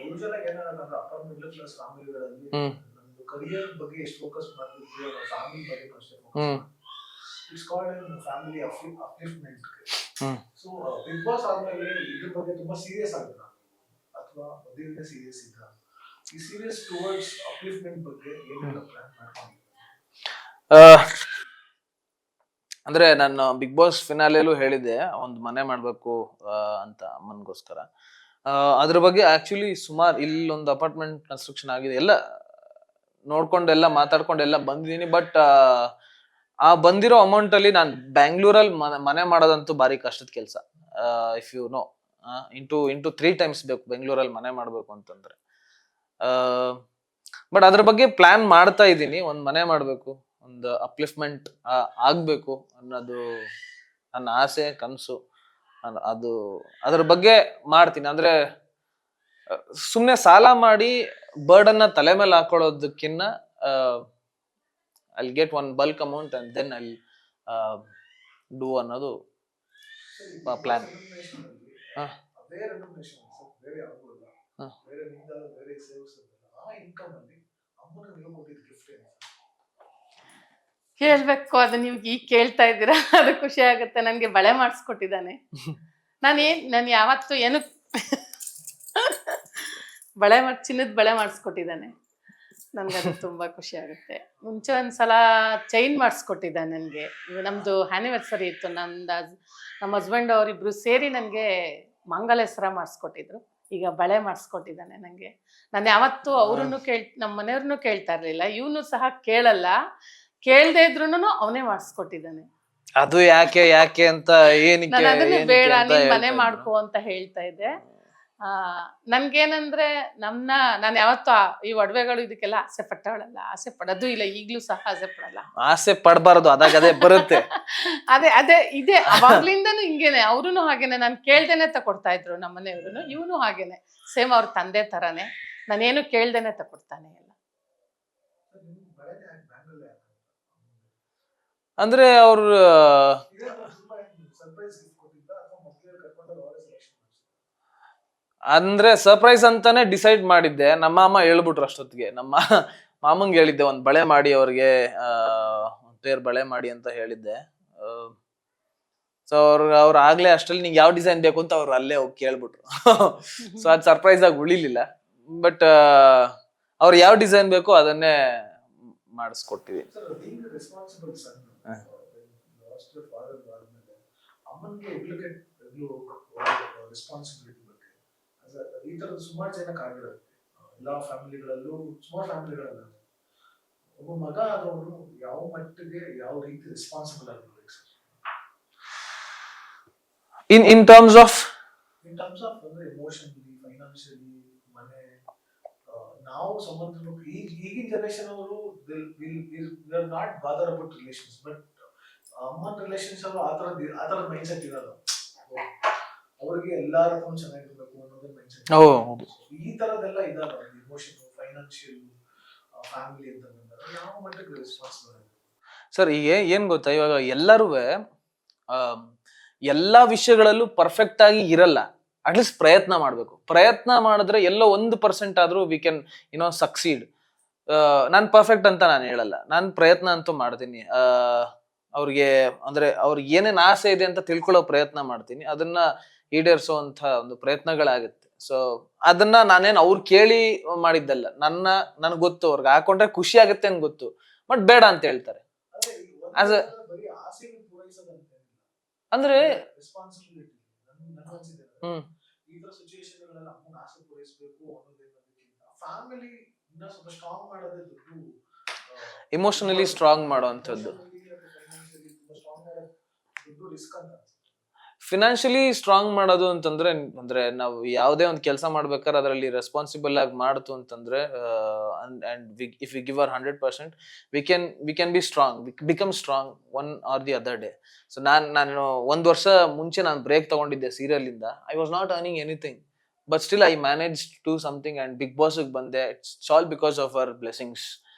ಕರಿಯರ್ ಬಗ್ಗೆ ಎಷ್ಟು ಫೋಕಸ್ ಮಾಡ್ತಿದ್ವಿ, ಫ್ಯಾಮಿಲಿ ಬಗ್ಗೆ ಅಷ್ಟೇ focus. It's called family upliftment. So big boss ಆದ್ಮೇಲೆ ಇದ್ರ ಬಗ್ಗೆ ತುಂಬಾ ಸೀರಿಯಸ್ ಆಗಿಲ್ಲ, ಅಥವಾ ಮೊದಲಿಂದ ಸೀರಿಯಸ್ ಇದ್ದ? ಈ ಸೀರಿಯಸ್ ಟುವರ್ಡ್ಸ್ ಅಪ್ಲಿಫ್ಟ್ಮೆಂಟ್ ಬಗ್ಗೆ ಏನೆಲ್ಲ ಪ್ಲಾನ್ ಮಾಡ್ಕೊಂಡಿದ್ದೀವಿ? ಅಂದ್ರೆ ನಾನು ಬಿಗ್ ಬಾಸ್ ಫಿನಾಲೆಲೂ ಹೇಳಿದ್ದೆ, ಒಂದು ಮನೆ ಮಾಡ್ಬೇಕು ಅಂತ ಅಮ್ಮನಿಗೋಸ್ಕರ. ಅದ್ರ ಬಗ್ಗೆ ಆಕ್ಚುಲಿ ಸುಮಾರು ಇಲ್ಲೊಂದು ಅಪಾರ್ಟ್ಮೆಂಟ್ ಕನ್ಸ್ಟ್ರಕ್ಷನ್ ಆಗಿದೆ, ಎಲ್ಲ ನೋಡ್ಕೊಂಡೆಲ್ಲ ಮಾತಾಡ್ಕೊಂಡೆಲ್ಲ ಬಂದಿದ್ದೀನಿ. ಬಟ್ ಆ ಬಂದಿರೋ ಅಮೌಂಟ್ ಅಲ್ಲಿ ನಾನು ಬ್ಯಾಂಗ್ಳೂರಲ್ಲಿ ಮನೆ ಮಾಡೋದಂತೂ ಭಾರಿ ಕಷ್ಟದ ಕೆಲಸ. If you know, into 3 times ಬೇಕು ಬೆಂಗಳೂರಲ್ಲಿ ಮನೆ ಮಾಡ್ಬೇಕು ಅಂತಂದ್ರೆ. ಬಟ್ ಅದ್ರ ಬಗ್ಗೆ ಪ್ಲಾನ್ ಮಾಡ್ತಾ ಇದ್ದೀನಿ. ಒಂದ್ ಮನೆ ಮಾಡ್ಬೇಕು, ಒಂದು ಅಪ್ಲಿಫ್ಟ್ಮೆಂಟ್ ಆಗ್ಬೇಕು ಅನ್ನೋದು ನನ್ನ ಆಸೆ, ಕನಸು. ಅದು ಅದ್ರ ಬಗ್ಗೆ ಮಾಡ್ತೀನಿ. ಅಂದ್ರೆ ಸುಮ್ನೆ ಸಾಲ ಮಾಡಿ ಬರ್ಡನ್ನ ತಲೆ ಮೇಲೆ ಹಾಕೊಳ್ಳೋದಕ್ಕಿನ್ನ I'll get one bulk amount and then I'll do ಅನ್ನೋದು ಪ್ಲಾನ್. ಹೇಳ್ಬೇಕು, ಅದು ನೀವು ಈಗ ಕೇಳ್ತಾ ಇದ್ದೀರಾ, ಅದು ಖುಷಿ ಆಗುತ್ತೆ. ನನಗೆ ಬಳೆ ಮಾಡಿಸ್ಕೊಟ್ಟಿದ್ದಾನೆ. ನಾನು ಯಾವತ್ತು ಏನು ಚಿನ್ನದ ಬಳೆ ಮಾಡಿಸ್ಕೊಟ್ಟಿದ್ದಾನೆ. ನನ್ಗದು ತುಂಬಾ ಖುಷಿ ಆಗುತ್ತೆ. ಮುಂಚೆ ಒಂದ್ಸಲ ಚೈನ್ ಮಾಡಿಸ್ಕೊಟ್ಟಿದ್ದ ನನಗೆ. ನಮ್ದು ಆನಿವರ್ಸರಿ ಇತ್ತು, ನಮ್ಮ ಹಸ್ಬೆಂಡ್ ಅವರಿಬ್ರು ಸೇರಿ ನನಗೆ ಮಂಗಲೇಶ್ವರ ಮಾಡಿಸ್ಕೊಟ್ಟಿದ್ರು, ಈಗ ಬಳೆ ಮಾಡಿಸ್ಕೊಟ್ಟಿದ್ದಾನೆ ನನಗೆ. ನಾನು ಯಾವತ್ತೂ ಅವ್ರನ್ನು ನಮ್ಮ ಮನೆಯವ್ರನ್ನೂ ಕೇಳ್ತಾ ಇರಲಿಲ್ಲ, ಇವನು ಸಹ ಕೇಳಲ್ಲ, ಕೇಳದೆ ಇದ್ರೂನು ಅವನೇ ಮಾಡಿಸ್ಕೊಟ್ಟಿದ್ದಾನೆ. ಅದು ಯಾಕೆ ಯಾಕೆ ಅಂತ ಏನಕ್ಕೆ ನಾನು ಅದನ್ನೇ ಏನಕ್ಕೆ ಬೇಡ ಅಂತ ನೀನ್ ಹೇಳ್ತಾ ಮನೆ ಇದ್ರು. ಮಾಡ್ಕೋ ಅಂತ ಹೇಳ್ತಾ ಇದ್ದೆ. ನನ್ಗೇನಂದ್ರೆ ನಾನು ಯಾವತ್ತೂ ಈ ಒಡವೆಗಳು ಇದಕ್ಕೆಲ್ಲ ಆಸೆ ಪಟ್ಟವಳಲ್ಲ, ಆಸೆ ಪಡೋದು ಇಲ್ಲ, ಈಗ್ಲೂ ಸಹ ಆಸೆ ಪಡಲ್ಲ. ಆಸೆ ಪಡಬಾರದು, ಅದಾಗ ಅದೇ ಬರುತ್ತೆ. ಅದೇ ಇದೆ ಅವಾಗ್ಲಿಂದನೂ ಹಿಂಗೇನೆ, ಅವ್ರು ಹಾಗೇನೆ, ನಾನು ಕೇಳ್ದೇನೆ ತಕೊಡ್ತಾ ಇದ್ರು ನಮ್ಮ ಮನೆಯವ್ರು, ಇವನು ಹಾಗೇನೆ ಸೇಮ್ ಅವ್ರ ತಂದೆ ತರಾನೇ, ನಾನೇನು ಕೇಳ್ದೇನೆ ತಕೊಡ್ತಾನೆ ಎಲ್ಲ. ಅಂದ್ರೆ ಅವ್ರ ಅಂದ್ರೆ ಸರ್ಪ್ರೈಸ್ ಅಂತಾನೆ ಡಿಸೈಡ್ ಮಾಡಿದ್ದೆ. ನಮ್ಮ ಮಾಮ ಹೇಳ್ಬಿಟ್ರು ಅಷ್ಟೊತ್ತಿಗೆ, ನಮ್ಮ ಮಾಮಂಗೆ ಹೇಳಿದ್ದೆ ಒಂದ್ ಬಳೆ ಮಾಡಿ ಅವ್ರಿಗೆ, ಪೇರ್ ಬಳೆ ಮಾಡಿ ಅಂತ ಹೇಳಿದ್ದೆ. ಸೊ ಅವ್ರು ಆಗ್ಲೇ ಅಷ್ಟ್ರಲ್ಲಿ ನಿಂಗೆ ಯಾವ ಡಿಸೈನ್ ಬೇಕು ಅಂತ ಅವ್ರು ಅಲ್ಲೇ ಹೋಗಿ ಕೇಳ್ಬಿಟ್ರು. ಸೊ ಅದ್ ಸರ್ಪ್ರೈಸ್ ಆಗಿ ಉಳಿಲಿಲ್ಲ. ಬಟ್ ಅವ್ರು ಯಾವ ಡಿಸೈನ್ ಬೇಕೋ ಅದನ್ನೇ ಮಾಡಿಸ್ಕೊಟ್ಟಿವಿ. ಈ ತರದ ಸುಮಾರು ಜನಕ್ಕೆ ಆಗಿರುತ್ತೆ ಎಲ್ಲಾ ಫ್ಯಾಮಿಲಿಗಳಲ್ಲೂ, ಸುಮಾರು ಫ್ಯಾಮಿಲಿಗಳಲ್ಲೂ ಒಬ್ಬ ಮಗ ಆದವನು ಯಾವ ಮಟ್ಟಿಗೆ ಯಾವ ರೀತಿ ರೆಸ್ಪಾನ್ಸಿಬಲ್ ಆಗಿರ್ಬೇಕು ಇನ್ ಟರ್ಮ್ಸ್ ಆಫ್ ಅಂದ್ರೆ ಎಮೋಷನಲಿ, ಫೈನಾನ್ಷಿಯಲಿ, ಮನೆ, ನಾವು ಸಂಬಂಧ ಈಗಿನ ಜನರೇಷನ್ ಅವರು not bother about relations, but ಅಮ್ಮನ ರಿಲೇಷನ್ಸ್ ಅವರು ಆ ತರದ ಮೈಂಡ್ ಸೆಟ್ ಇರಲ್ಲ. ಅವ್ರಿಗೆ ಎಲ್ಲಾರ ಚೆನ್ನಾಗಿರ್ಬೇಕು ಅನ್ನೋದೇ ಮೈಂಡ್ ಸೆಟ್. ಈ ತರದೆಲ್ಲ ಇದಾವ ಇಮೋಷನ್, ಫೈನಾನ್ಷಿಯಲ್, ಫ್ಯಾಮಿಲಿ ಅಂತ ಬಂದಾಗ ಯಾವ ಮಟ್ಟಕ್ಕೆ ರೆಸ್ಪಾನ್ಸಿಬಲ್ ಆಗಿದೆ ಸರ್? ಈಗ ಏನ್ ಗೊತ್ತಾ, ಇವಾಗ ಎಲ್ಲರೂ ಎಲ್ಲಾ ವಿಷಯಗಳಲ್ಲೂ ಪರ್ಫೆಕ್ಟ್ ಆಗಿ ಇರಲ್ಲ. ಅಟ್ಲೀಸ್ಟ್ ಪ್ರಯತ್ನ ಮಾಡ್ಬೇಕು. ಪ್ರಯತ್ನ ಮಾಡಿದ್ರೆ ಎಲ್ಲೋ 1% ಆದ್ರೂ we can succeed. Non perfect ಅಂತ ನಾನು ಹೇಳಲ್ಲ, ನಾನ್ ಪ್ರಯತ್ನ ಅಂತೂ ಮಾಡ್ತೀನಿ. ಅವ್ರಿಗೆ ಅಂದ್ರೆ ಅವ್ರಿಗೆ ಏನೇನ್ ಆಸೆ ಇದೆ ಅಂತ ತಿಳ್ಕೊಳ್ಳೋ ಪ್ರಯತ್ನ ಮಾಡ್ತೀನಿ, ಅದನ್ನ ಈಡೇರಿಸುವಂತ ಒಂದು ಪ್ರಯತ್ನಗಳಾಗುತ್ತೆ. ಸೊ ಅದನ್ನ ನಾನೇನ್ ಅವ್ರು ಕೇಳಿ ಮಾಡಿದ್ದಲ್ಲ, ನನ್ಗೆ ಗೊತ್ತು ಅವ್ರಿಗೆ ಹಾಕೊಂಡ್ರೆ ಖುಷಿ ಆಗುತ್ತೆ ಅಂತ ಗೊತ್ತು, ಬಟ್ ಬೇಡ ಅಂತ ಹೇಳ್ತಾರೆ. ಅಂದ್ರೆ ಇಮೋಷನಲಿ ಸ್ಟ್ರಾಂಗ್ ಮಾಡುವಂಥದ್ದು. ಫಿನಾನ್ಷಿಯಲಿ ಸ್ಟ್ರಾಂಗ್ ಮಾಡೋದು ಅಂದ್ರೆ ನಾವು ಯಾವುದೇ ಒಂದು ಕೆಲಸ ಮಾಡ್ಬೇಕಾದ್ರೆ ಅದರಲ್ಲಿ ರೆಸ್ಪಾನ್ಸಿಬಲ್ ಆಗಿ ಮಾಡ್ತು ಅಂತಂದ್ರೆ, and if we give our 100%, we can be strong, become strong one or the other day. So ನಾನು 1 ವರ್ಷ ಮುಂಚೆ ನಾನು ಬ್ರೇಕ್ ತಗೊಂಡಿದ್ದೆ ಸೀರಿಯಲ್ ಇಂದ. I was not earning anything, but still I manage to something and Bigg Boss ಬಂದೆ. It's all because of our blessings,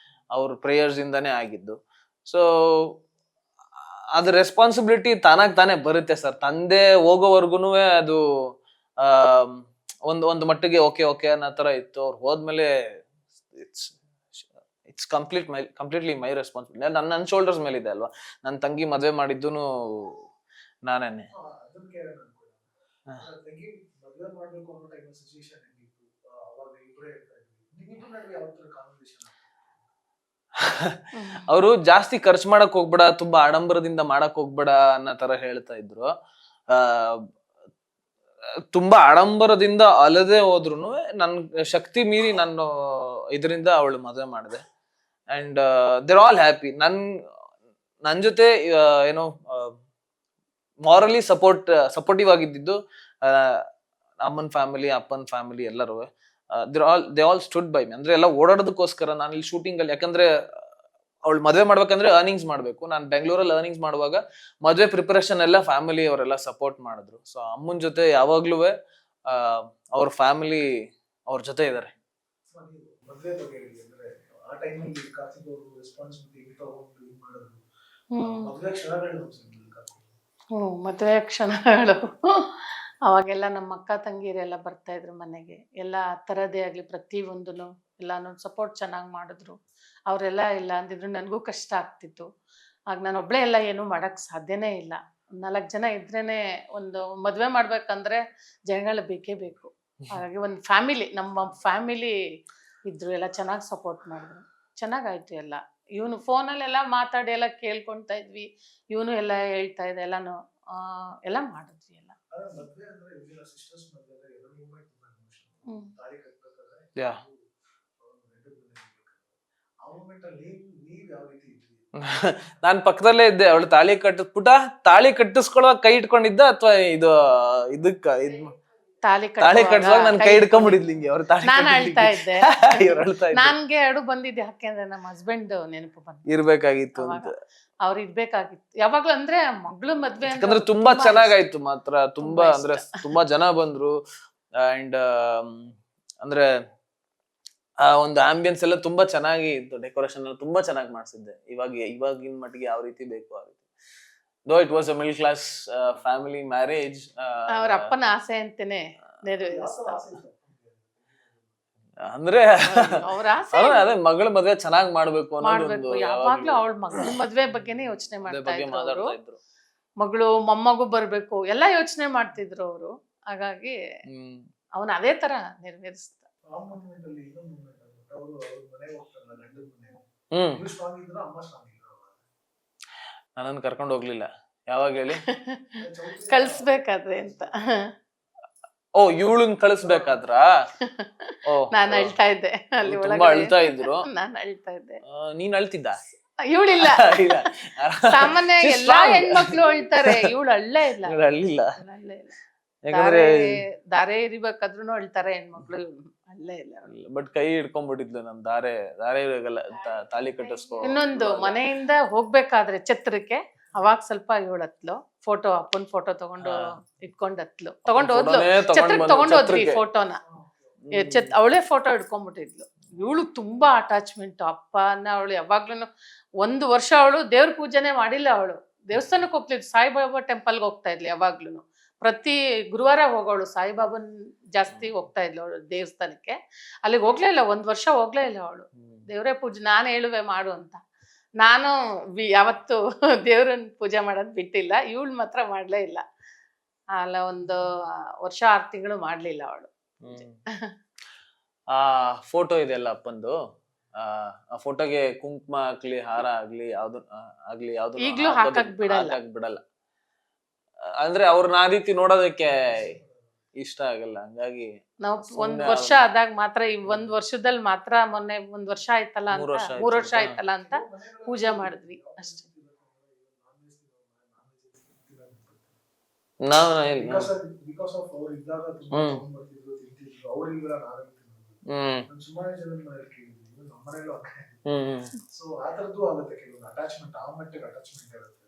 ಅವ್ರ prayers ಇಂದಾನೇ ಆಗಿದ್ದು. ಸೊ ಅದು ರೆಸ್ಪಾನ್ಸಿಬಿಲಿಟಿ ತಾನೇ ಬರುತ್ತೆ ಸರ್. ತಂದೆ ಹೋಗೋವರ್ಗುನು ಅದು ಒಂದು ಮಟ್ಟಿಗೆ ಓಕೆ ಅನ್ನೋ ತರ ಇತ್ತು. ಅವ್ರು ಹೋದ್ಮೇಲೆ ಇಟ್ಸ್ ಕಂಪ್ಲೀಟ್ಲಿ ಮೈ ರೆಸ್ಪಾನ್ಸಿಬಿಲಿಟಿ. ನನ್ನ ಶೋಲ್ಡರ್ಸ್ ಮೇಲೆ ಇದೆ ಅಲ್ವಾ. ನನ್ನ ತಂಗಿ ಮದ್ವೆ ಮಾಡಿದ್ದೂನು ನಾನೇನೆ. ಅವರು ಜಾಸ್ತಿ ಖರ್ಚು ಮಾಡಕ್ ಹೋಗ್ಬೇಡ, ತುಂಬಾ ಆಡಂಬರದಿಂದ ಮಾಡಕ್ ಹೋಗ್ಬೇಡ ಅನ್ನೋ ತರ ಹೇಳ್ತಾ ಇದ್ರು. ತುಂಬಾ ಆಡಂಬರದಿಂದ ಅಲ್ಲದೆ ಹೋದ್ರು ನನ್ ಶಕ್ತಿ ಮೀರಿ ನಾನು ಇದರಿಂದ ಅವಳು ಮದುವೆ ಮಾಡಿದೆ. And they're all happy. ನನ್ ಜೊತೆ ಏನೋ ಮಾರಲಿ ಸಪೋರ್ಟಿವ್ ಆಗಿದ್ದು ಅಮ್ಮನ್ ಫ್ಯಾಮಿಲಿ, ಅಪ್ಪನ್ ಫ್ಯಾಮಿಲಿ ಎಲ್ಲರೂ ದೇ ಆಲ್ ಸ್ಟುಡ್ ಬೈ ಮಿ. ಅಂದ್ರೆ ಎಲ್ಲ ಓಡಾಡೋದಕ್ಕೋಸ್ಕರ ನಾನು ಇಲ್ಲಿ ಶೂಟಿಂಗ್ ಅಲ್ಲಿ, ಯಾಕಂದ್ರೆ ಅವಳು ಮದುವೆ ಮಾಡ್ಬೇಕಂದ್ರೆ ಅರ್ನಿಂಗ್ಸ್ ಮಾಡ್ಬೇಕು. ನಾನು ಬೆಂಗಳೂರಲ್ಲಿ ಅರ್ನಿಂಗ್ಸ್ ಮಾಡುವಾಗ ಮದುವೆ ಪ್ರಿಪರೇಷನ್ ಎಲ್ಲ ಫ್ಯಾಮಿಲಿ ಅವರೆಲ್ಲ ಸಪೋರ್ಟ್ ಮಾಡಿದ್ರು. ಸೊ ಅಮ್ಮನ ಜೊತೆ ಯಾವಾಗ್ಲೂ ಅವ್ರ ಫ್ಯಾಮಿಲಿ ಅವ್ರ ಜೊತೆ ಇದಾರೆ. ಮದುವೆ ಕ್ಷಣಗಳು ಅವಾಗೆಲ್ಲ ನಮ್ಮ ಅಕ್ಕ ತಂಗಿಯರೆಲ್ಲ ಬರ್ತಾ ಇದ್ರು ಮನೆಗೆ. ಎಲ್ಲ ಥರದೇ ಆಗಲಿ ಪ್ರತಿಯೊಂದೂ ಎಲ್ಲಾನು ಸಪೋರ್ಟ್ ಚೆನ್ನಾಗಿ ಮಾಡಿದ್ರು. ಅವರೆಲ್ಲ ಇಲ್ಲ ಅಂದಿದ್ರು ನನಗೂ ಕಷ್ಟ ಆಗ್ತಿತ್ತು. ಆಗ ನಾನು ಒಬ್ಬಳೇ ಎಲ್ಲ ಏನೂ ಮಾಡೋಕ್ಕೆ ಸಾಧ್ಯನೇ ಇಲ್ಲ. 4 ಜನ ಇದ್ರೇ ಒಂದು ಮದುವೆ ಮಾಡ್ಬೇಕಂದ್ರೆ ಜನಗಳು ಬೇಕೇ ಬೇಕು. ಹಾಗಾಗಿ ಒಂದು ಫ್ಯಾಮಿಲಿ, ನಮ್ಮ ಫ್ಯಾಮಿಲಿ ಇದ್ರು, ಎಲ್ಲ ಚೆನ್ನಾಗಿ ಸಪೋರ್ಟ್ ಮಾಡಿದ್ರು. ಚೆನ್ನಾಗಾಯ್ತು ಎಲ್ಲ. ಇವನು ಫೋನಲ್ಲೆಲ್ಲ ಮಾತಾಡಿ ಎಲ್ಲ ಕೇಳ್ಕೊಳ್ತಾ ಇದ್ವಿ, ಇವನು ಎಲ್ಲ ಹೇಳ್ತಾ ಇದ್ದ, ಎಲ್ಲ ಮಾಡಿದ್ವಿ ಎಲ್ಲ. ಆದ್ರೆ ಮದ್ವೆ ಅಂದ್ರೆ ಇವ್ರ ಸಿಸ್ಟರ್ಸ್ ಮದ್ವೆ ಎರಡು ಮೂಮೆಂಟ್ ತುಂಬಾ ಎಮೋಷನಲ್. ತಾಳಿ ಕಟ್ಬೇಕಾದ್ರೆ Yeah. ಆ ಮೂಮೆಂಟ್ ಅಲ್ಲಿ ನೀವ್ ಯಾವ ರೀತಿ ಇದ್ರಿ? ನಾನ್ ಪಕ್ಕದಲ್ಲೇ ಇದ್ದೆ. ಅವಳು ತಾಳಿ ಪುಟ ತಾಳಿ ಕಟ್ಟಿಸ್ಕೊಳ್ಳುವಾಗ ಕೈ ಇಟ್ಕೊಂಡಿದ್ದ ಅಥವಾ ಇದಕ್ಕ ತಾಳಿ ತಾಳಿ ಕಟ್ಸುವಾಗ ನನ್ ಕೈ ಇಟ್ಕೊಂಡಿದ್ದೆ. ಹಿಡ್ಕೊಂಡ್ಬಿಟ್ಟಿದ್ಲಿ ಹಿಂಗೆ. ಅವ್ರು ತಾಳಿ ನಾನ್ ಅಳ್ತಾ ಇದ್ದೆ. ಇವ್ರು ಅಳ್ತಾ ಇದ್ರು. ನನ್ಗೆ ಅಳು ಬಂದಿದ್ದೆ ಯಾಕೆಂದ್ರೆ ನಮ್ಮ ಹಸ್ಬೆಂಡ್ ನೆನಪು ಬಂತು. ಇರ್ಬೇಕಾಗಿತ್ತು ಅಂತ. ಅವ್ರು ಇರ್ಬೇಕಾಗಿತ್ತು ಯಾವಾಗ್ಲೂ. ಅಂದ್ರೆ ಮಗಳು ಮದ್ವೆ ಯಾಕಂದ್ರೆ ತುಂಬಾ ಚೆನ್ನಾಗಾಯ್ತು ಮಾತ್ರ. ತುಂಬಾ ಅಂದ್ರೆ ತುಂಬಾ ಜನ ಬಂದ್ರು. ಅಂಡ್ ಅಂದ್ರೆ ಆ ಒಂದು ಆಂಬಿಯನ್ಸ್ ಎಲ್ಲ ತುಂಬಾ ಚೆನ್ನಾಗಿ ಇತ್ತು. ಡೆಕೋರೇಷನ್ ಎಲ್ಲ ತುಂಬಾ ಚೆನ್ನಾಗಿ ಮಾಡ್ಸಿದ್ದೆ. ಇವಾಗಿನ ಮಟ್ಟಿಗೆ ಯಾವ ರೀತಿ ಬೇಕು ಆ ರೀತಿ. Though it was a middle class family marriage. ಅವ್ರ ಅಪ್ಪನ ಆಸೆ ಅಂತಾನೆ ನೆರವೇರಿಸ್ತಾ. ಅಂದ್ರೆ ಅವ್ರ ಆಸೆ ಅದೇ ಮಗಳ ಮದ್ವೆ ಚೆನ್ನಾಗ್ ಮಾಡ್ಬೇಕು ಮಾಡ್ಬೇಕು. ಯಾವಾಗ್ಲೂ ಅವಳ ಮಗಳ ಮದ್ವೆ ಬಗ್ಗೆನೇ ಯೋಚನೆ ಮಾಡ್ತಾ ಇದ್ರು. ಮಗಳು ಮೊಮ್ಮಗು ಬರ್ಬೇಕು ಎಲ್ಲ ಯೋಚನೆ ಮಾಡ್ತಿದ್ರು ಅವರು. ಹಾಗಾಗಿ ಅವನ ಅದೇ ತರ ನೆರವೇರಿಸ್ತ. ಆ ಮೂಮೆಂಟ್ ಅಲ್ಲಿ ಇನ್ನೊಂದು ಮೂಮೆಂಟ್ ಅಂದ್ರೆ ಅವರು ಮನೆಗೆ ಹೋಗ್ತಾರಲ್ಲ, ಗಂಡನ ಮನೆಗೆ. ನೀವು ಸ್ಟ್ರಾಂಗ್ ಇದ್ರ ಅಮ್ಮ ಸ್ಟ್ರಾಂಗ್ ಇದ್ರ? ನನ್ನನ್ನು ಕರ್ಕೊಂಡು ಹೋಗ್ಲಿಲ್ಲ. ಯಾವಾಗ ಹೇಳಿ? ಕಳ್ಸ್ಬೇಕಾದ್ರೆ ಅಂತ. ಓ, ಇವಳನ್ ಕಳಿಸ್ಬೇಕಾದ್ರ? ನಾನು ಅಳ್ತಾ ಇದ್ದೆ ಅಲ್ಲಿ ಒಳಗೆ. ತುಂಬಾ ಅಳ್ತಾ ಇದ್ರು. ನಾನು ಅಳ್ತಾ ಇದ್ದೆ. ನೀನ್ ಅಳ್ತಿದ್ದ? ಇವಳಿಲ್ಲ. ಸಾಮಾನ್ಯ ಎಲ್ಲಾ ಹೆಣ್ಮಕ್ಳು ಅಳ್ತಾರೆ, ಇವಳು ಅಳ್ಳೇ ಇಲ್ಲ. ಅಳ್ಳಿಲ್ಲ. ಯಾಕಂದ್ರೆ ದಾರೆ ಇರಿಬೇಕಾದ್ರೂ ಅಳ್ತಾರೆ ಹೆಣ್ಮಕ್ಳು, ಅಳ್ಳೇ ಇಲ್ಲ. ಬಟ್ ಕೈ ಹಿಡ್ಕೊಂಡ್ಬಿಟ್ಟಿದ್ಲು ನಮ್ ದಾರೆ ತಾಳಿ ಕಟ್ಟಿಸ್ಕೊ. ಇನ್ನೊಂದು ಮನೆಯಿಂದ ಹೋಗ್ಬೇಕಾದ್ರೆ ಛತ್ರಕ್ಕೆ ಅವಾಗ ಸ್ವಲ್ಪ ಇವಳತ್ಲು ಫೋಟೋ, ಅಪ್ಪನ್ ಫೋಟೋ ತಗೊಂಡು ಇಟ್ಕೊಂಡ್ ಹತ್ಲು, ತಗೊಂಡ್ ಹೋದ್ಲು. ಛತ್ರಕ್ಕೆ ತಗೊಂಡ್ ಹೋದ್ವಿ ಫೋಟೋನ. ಅವಳೇ ಫೋಟೋ ಹಿಡ್ಕೊಂಡ್ಬಿಟ್ಟಿದ್ಲು. ಇವಳು ತುಂಬಾ ಅಟ್ಯಾಚ್ಮೆಂಟ್ ಅಪ್ಪನ. ಅವಳು ಯಾವಾಗ್ಲೂ 1 ವರ್ಷ ಅವಳು ದೇವ್ರ ಪೂಜೆನೆ ಮಾಡಿಲ್ಲ. ಅವಳು ದೇವಸ್ಥಾನಕ್ಕೆ ಹೋಗ್ತಿದ್ಲು, ಸಾಯಿಬಾಬಾ ಟೆಂಪಲ್ಗೆ ಹೋಗ್ತಾ ಇದ್ಲು ಯಾವಾಗ್ಲೂ. ಪ್ರತಿ ಗುರುವಾರ ಹೋಗೋಳು. ಸಾಯಿಬಾಬನ್ ಜಾಸ್ತಿ ಹೋಗ್ತಾ ಇದ್ಲು ಅವಳು ದೇವಸ್ಥಾನಕ್ಕೆ. ಅಲ್ಲಿಗೆ ಹೋಗ್ಲೇ ಇಲ್ಲ, 1 ವರ್ಷ ಹೋಗ್ಲೇ ಇಲ್ಲ ಅವಳು. ದೇವ್ರೇ ಪೂಜೆ ನಾನು ಹೇಳುವೆ ಮಾಡು ಅಂತ. ನಾನು ಯಾವತ್ತು ದೇವ್ರನ್ನ ಪೂಜೆ ಮಾಡೋದ್ ಬಿಟ್ಟಿಲ್ಲ. ಇವಳು ಮಾತ್ರ ಮಾಡ್ಲೇ ಇಲ್ಲ. ಅಲ್ಲ 1 ವರ್ಷ 6 ತಿಂಗಳು ಮಾಡ್ಲಿಲ್ಲ ಅವಳು. ಆ ಫೋಟೋ ಇದೆಲ್ಲ ಅಪ್ಪಂದು. ಆ ಫೋಟೋಗೆ ಕುಂಕುಮ ಆಗ್ಲಿ, ಹಾರ ಆಗ್ಲಿ, ಯಾವ್ದು ಈಗ್ಲೂ ಹಾಕಕ್ ಬಿಡಲ್ಲ. ಅಂದ್ರೆ ಅವ್ರನ್ನ ಆ ರೀತಿ ನೋಡೋದಕ್ಕೆ ಇಷ್ಟ ಆಗಲ್ಲ. ಹಂಗಾಗಿ ನಾವು 1 ವರ್ಷ ಆದಾಗ ಮಾತ್ರ, ಈ 1 ವರ್ಷದಲ್ಲಿ ಮಾತ್ರ, ಮೊನ್ನೆ 1 ವರ್ಷ ಆಯ್ತಲ್ಲ ಅಂತ, 3 ವರ್ಷ ಆಯ್ತಲ್ಲ ಅಂತ ಪೂಜೆ ಮಾಡಿದ್ವಿ ಅಷ್ಟೇ. ಸುಮಾರು ಜನ ಕೇಳಿದ್ವಿ, ನಮ್ಮ ಮನೇಲೂ ಸೊ ಆ ತರದ್ದು ಆಗುತ್ತೆ ಕೆಲವೊಂದು ಅಟ್ಯಾಚ್ಮೆಂಟ್, ಆ ಮಟ್ಟಿಗೆ ಅಟ್ಯಾಚ್ಮೆಂಟ್ ಇರುತ್ತೆ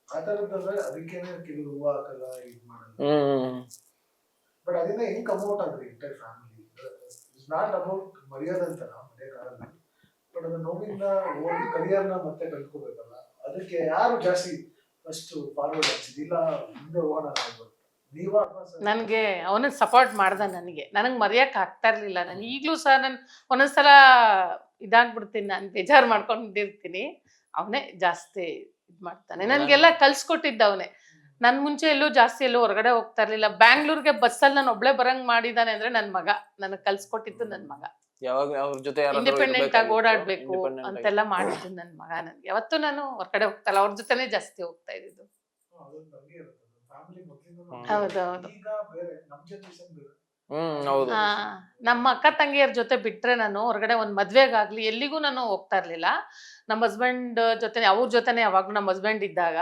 ಆ ತರದಂದ್ರೆ. ಅದಕ್ಕೇನೆ ಕೆಲವು ಹೂವು ಹಾಕಲ್ಲ, ಇದ್ ಮಾಡಲ್ಲ. ಬಟ್ ಅದನ್ನ ಹೆಂಗ್ ಕಮ್ಔಟ್ ಆದ್ರಿ entire family? It's not about ಮರ್ಯಾದಂತ ಮರೆಯಕ್ಕಾಗಲ್ಲ. ಬಟ್ ಅದು ನೋವಿಂದ ಓದಿ ಕರಿಯರ್ನ ಮತ್ತೆ ಕಲ್ತ್ಕೋಬೇಕಲ್ಲ, ಅದಕ್ಕೆ ಯಾರು ಜಾಸ್ತಿ ಫಸ್ಟ್ ಫಾರ್ವರ್ಡ್ ಅನ್ಸಿದಿಲ್ಲ, ಮುಂದೆ ಹೋಗೋಣ ಆಗ್ಬೋದು? ನನ್ಗೆ ಅವನ ಸಪೋರ್ಟ್ ಮಾಡ್ದ. ನನಗ್ ಮರೆಯಕ್ ಆಗ್ತಾ ಇರ್ಲಿಲ್ಲ. ನಾನು ಈಗ್ಲೂ ಸಹ ನಾನು ಒಂದೊಂದ್ಸಲ ಇದಾಗ್ಬಿಡ್ತೀನಿ, ನಾನು ಬೇಜಾರು ಮಾಡ್ಕೊಂಡಿರ್ತೀನಿ. ಅವನೇ ಜಾಸ್ತಿ ಇದ್ ಮಾಡ್ತಾನೆ. ನನ್ಗೆಲ್ಲ ಕಲ್ಸ್ಕೊಟ್ಟಿದ್ದ ಅವನೇ. ನನ್ ಮುಂಚೆ ಎಲ್ಲೂ ಜಾಸ್ತಿ ಎಲ್ಲೂ ಹೊರಗಡೆ ಹೋಗ್ತಾ ಇರ್ಲಿಲ್ಲ. ಬ್ಯಾಂಗ್ಳೂರ್ಗೆ ಬಸ್ಸಲ್ಲಿ ನಾನು ಒಬ್ಳೆ ಬರಂಗ್ ಮಾಡಿದಾನೆ ಅಂದ್ರೆ ನನ್ ಮಗ. ನನಗ್ ಕಲ್ಸ್ಕೊಟ್ಟಿದ್ದು ನನ್ ಮಗ. ಇಂಡಿಪೆಂಡೆಂಟ್ ಆಗಿ ಓಡಾಡ್ಬೇಕು ಅಂತೆಲ್ಲ ಮಾಡಿದ್ದು ನನ್ ಮಗ. ನನ್ಗೆ ಯಾವತ್ತೂ ನಾನು ಹೊರಗಡೆ ಹೋಗ್ತಲ್ಲ, ಅವ್ರ ಜೊತೆನೆ ಜಾಸ್ತಿ ಹೋಗ್ತಾ ಇದ್ದಿದ್ದು. ಹೌದೌದು. ನಮ್ಮ ಅಕ್ಕ ತಂಗಿಯರ ಜೊತೆ ಬಿಟ್ರೆ ನಾನು ಹೊರಗಡೆ ಒಂದ್ ಮದ್ವೆಗಾಗ್ಲಿ ಎಲ್ಲಿಗೂ ನಾನು ಹೋಗ್ತಾ ಇರ್ಲಿಲ್ಲ. ನಮ್ಮ ಹಸ್ಬೆಂಡ್ ಜೊತೆ, ಅವ್ರ ಜೊತೆನೆ ಯಾವಾಗ್ಲೂ ನಮ್ಮ ಹಸ್ಬೆಂಡ್ ಇದ್ದಾಗ.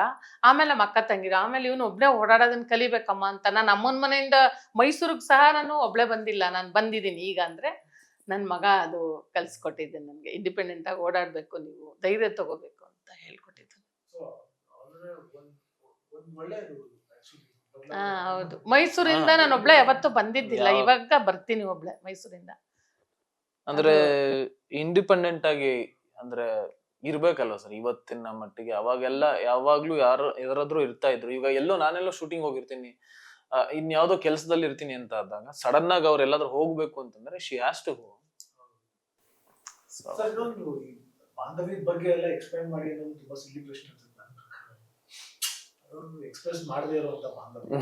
ಆಮೇಲೆ ನಮ್ಮ ಅಕ್ಕ ತಂಗಿರು. ಆಮೇಲೆ ಇವನು ಒಬ್ನೇ ಓಡಾಡೋದನ್ನ ಕಲಿಬೇಕಮ್ಮ ಅಂತ ನಾನು ಅಮ್ಮನ ಮನೆಯಿಂದ ಮೈಸೂರಿಗೆ ಸಹ ನಾನು ಒಬ್ಳೆ ಬಂದಿಲ್ಲ, ನಾನು ಬಂದಿದ್ದೀನಿ ಈಗ. ಅಂದ್ರೆ ನನ್ ಮಗ ಅದು ಕಲ್ಸ್ಕೊಟ್ಟಿದ್ದೆ ನನ್ಗೆ. ಇಂಡಿಪೆಂಡೆಂಟ್ ಆಗಿ ಓಡಾಡ್ಬೇಕು, ನೀವು ಧೈರ್ಯ ತಗೋಬೇಕು ಅಂತ ಹೇಳ್ಕೊಟ್ಟಿದ್ದು. ಹೌದು. ಮೈಸೂರಿಂದ ನಾನು ಒಬ್ಳೆ ಯಾವತ್ತೂ ಬಂದಿದ್ದಿಲ್ಲ. ಇವಾಗ ಬರ್ತೀನಿ ಒಬ್ಳೆ ಮೈಸೂರಿಂದ. ಅಂದ್ರೆ ಇಂಡಿಪೆಂಡೆಂಟ್ ಆಗಿ ಅಂದ್ರೆ ಇರ್ಬೇಕಲ್ವ ಸರ್ ಇವತ್ತಿನ ಮಟ್ಟಿಗೆ? ಅವಾಗೆಲ್ಲ ಯಾವಾಗ್ಲೂ ಯಾರಾದ್ರೂ ಇರ್ತಾ ಇದ್ರು. ಈಗ ಎಲ್ಲೋ ನಾನೆಲ್ಲೋ ಶೂಟಿಂಗ್ ಹೋಗಿರ್ತೀನಿ, ಇನ್ಯಾವುದೋ ಕೆಲ್ಸದಲ್ಲಿ ಇರ್ತೀನಿ ಅಂತ ಆದಾಗ ಸಡನ್ ಆಗಿ ಅವ್ರು ಎಲ್ಲಾದ್ರೂ ಹೋಗ್ಬೇಕು ಅಂತಂದ್ರೆ ಶಿ ಹ್ಯಾಸ್ ಟು ಗೋ. ಬಾಂಧವ್ಯದ ಬಗ್ಗೆ ಎಲ್ಲ ಎಕ್ಸ್ಪ್ಲೈನ್ ಮಾಡಿ ಅನ್ನೋದು ತುಂಬಾ ಸಿಲ್ಲಿ ಪ್ರಶ್ನೆ ಅನ್ಸುತ್ತೆ. ಎಕ್ಸ್ಪ್ರೆಸ್ ಮಾಡದೇ ಇರುವಂತ ಬಾಂಧವ್ಯ.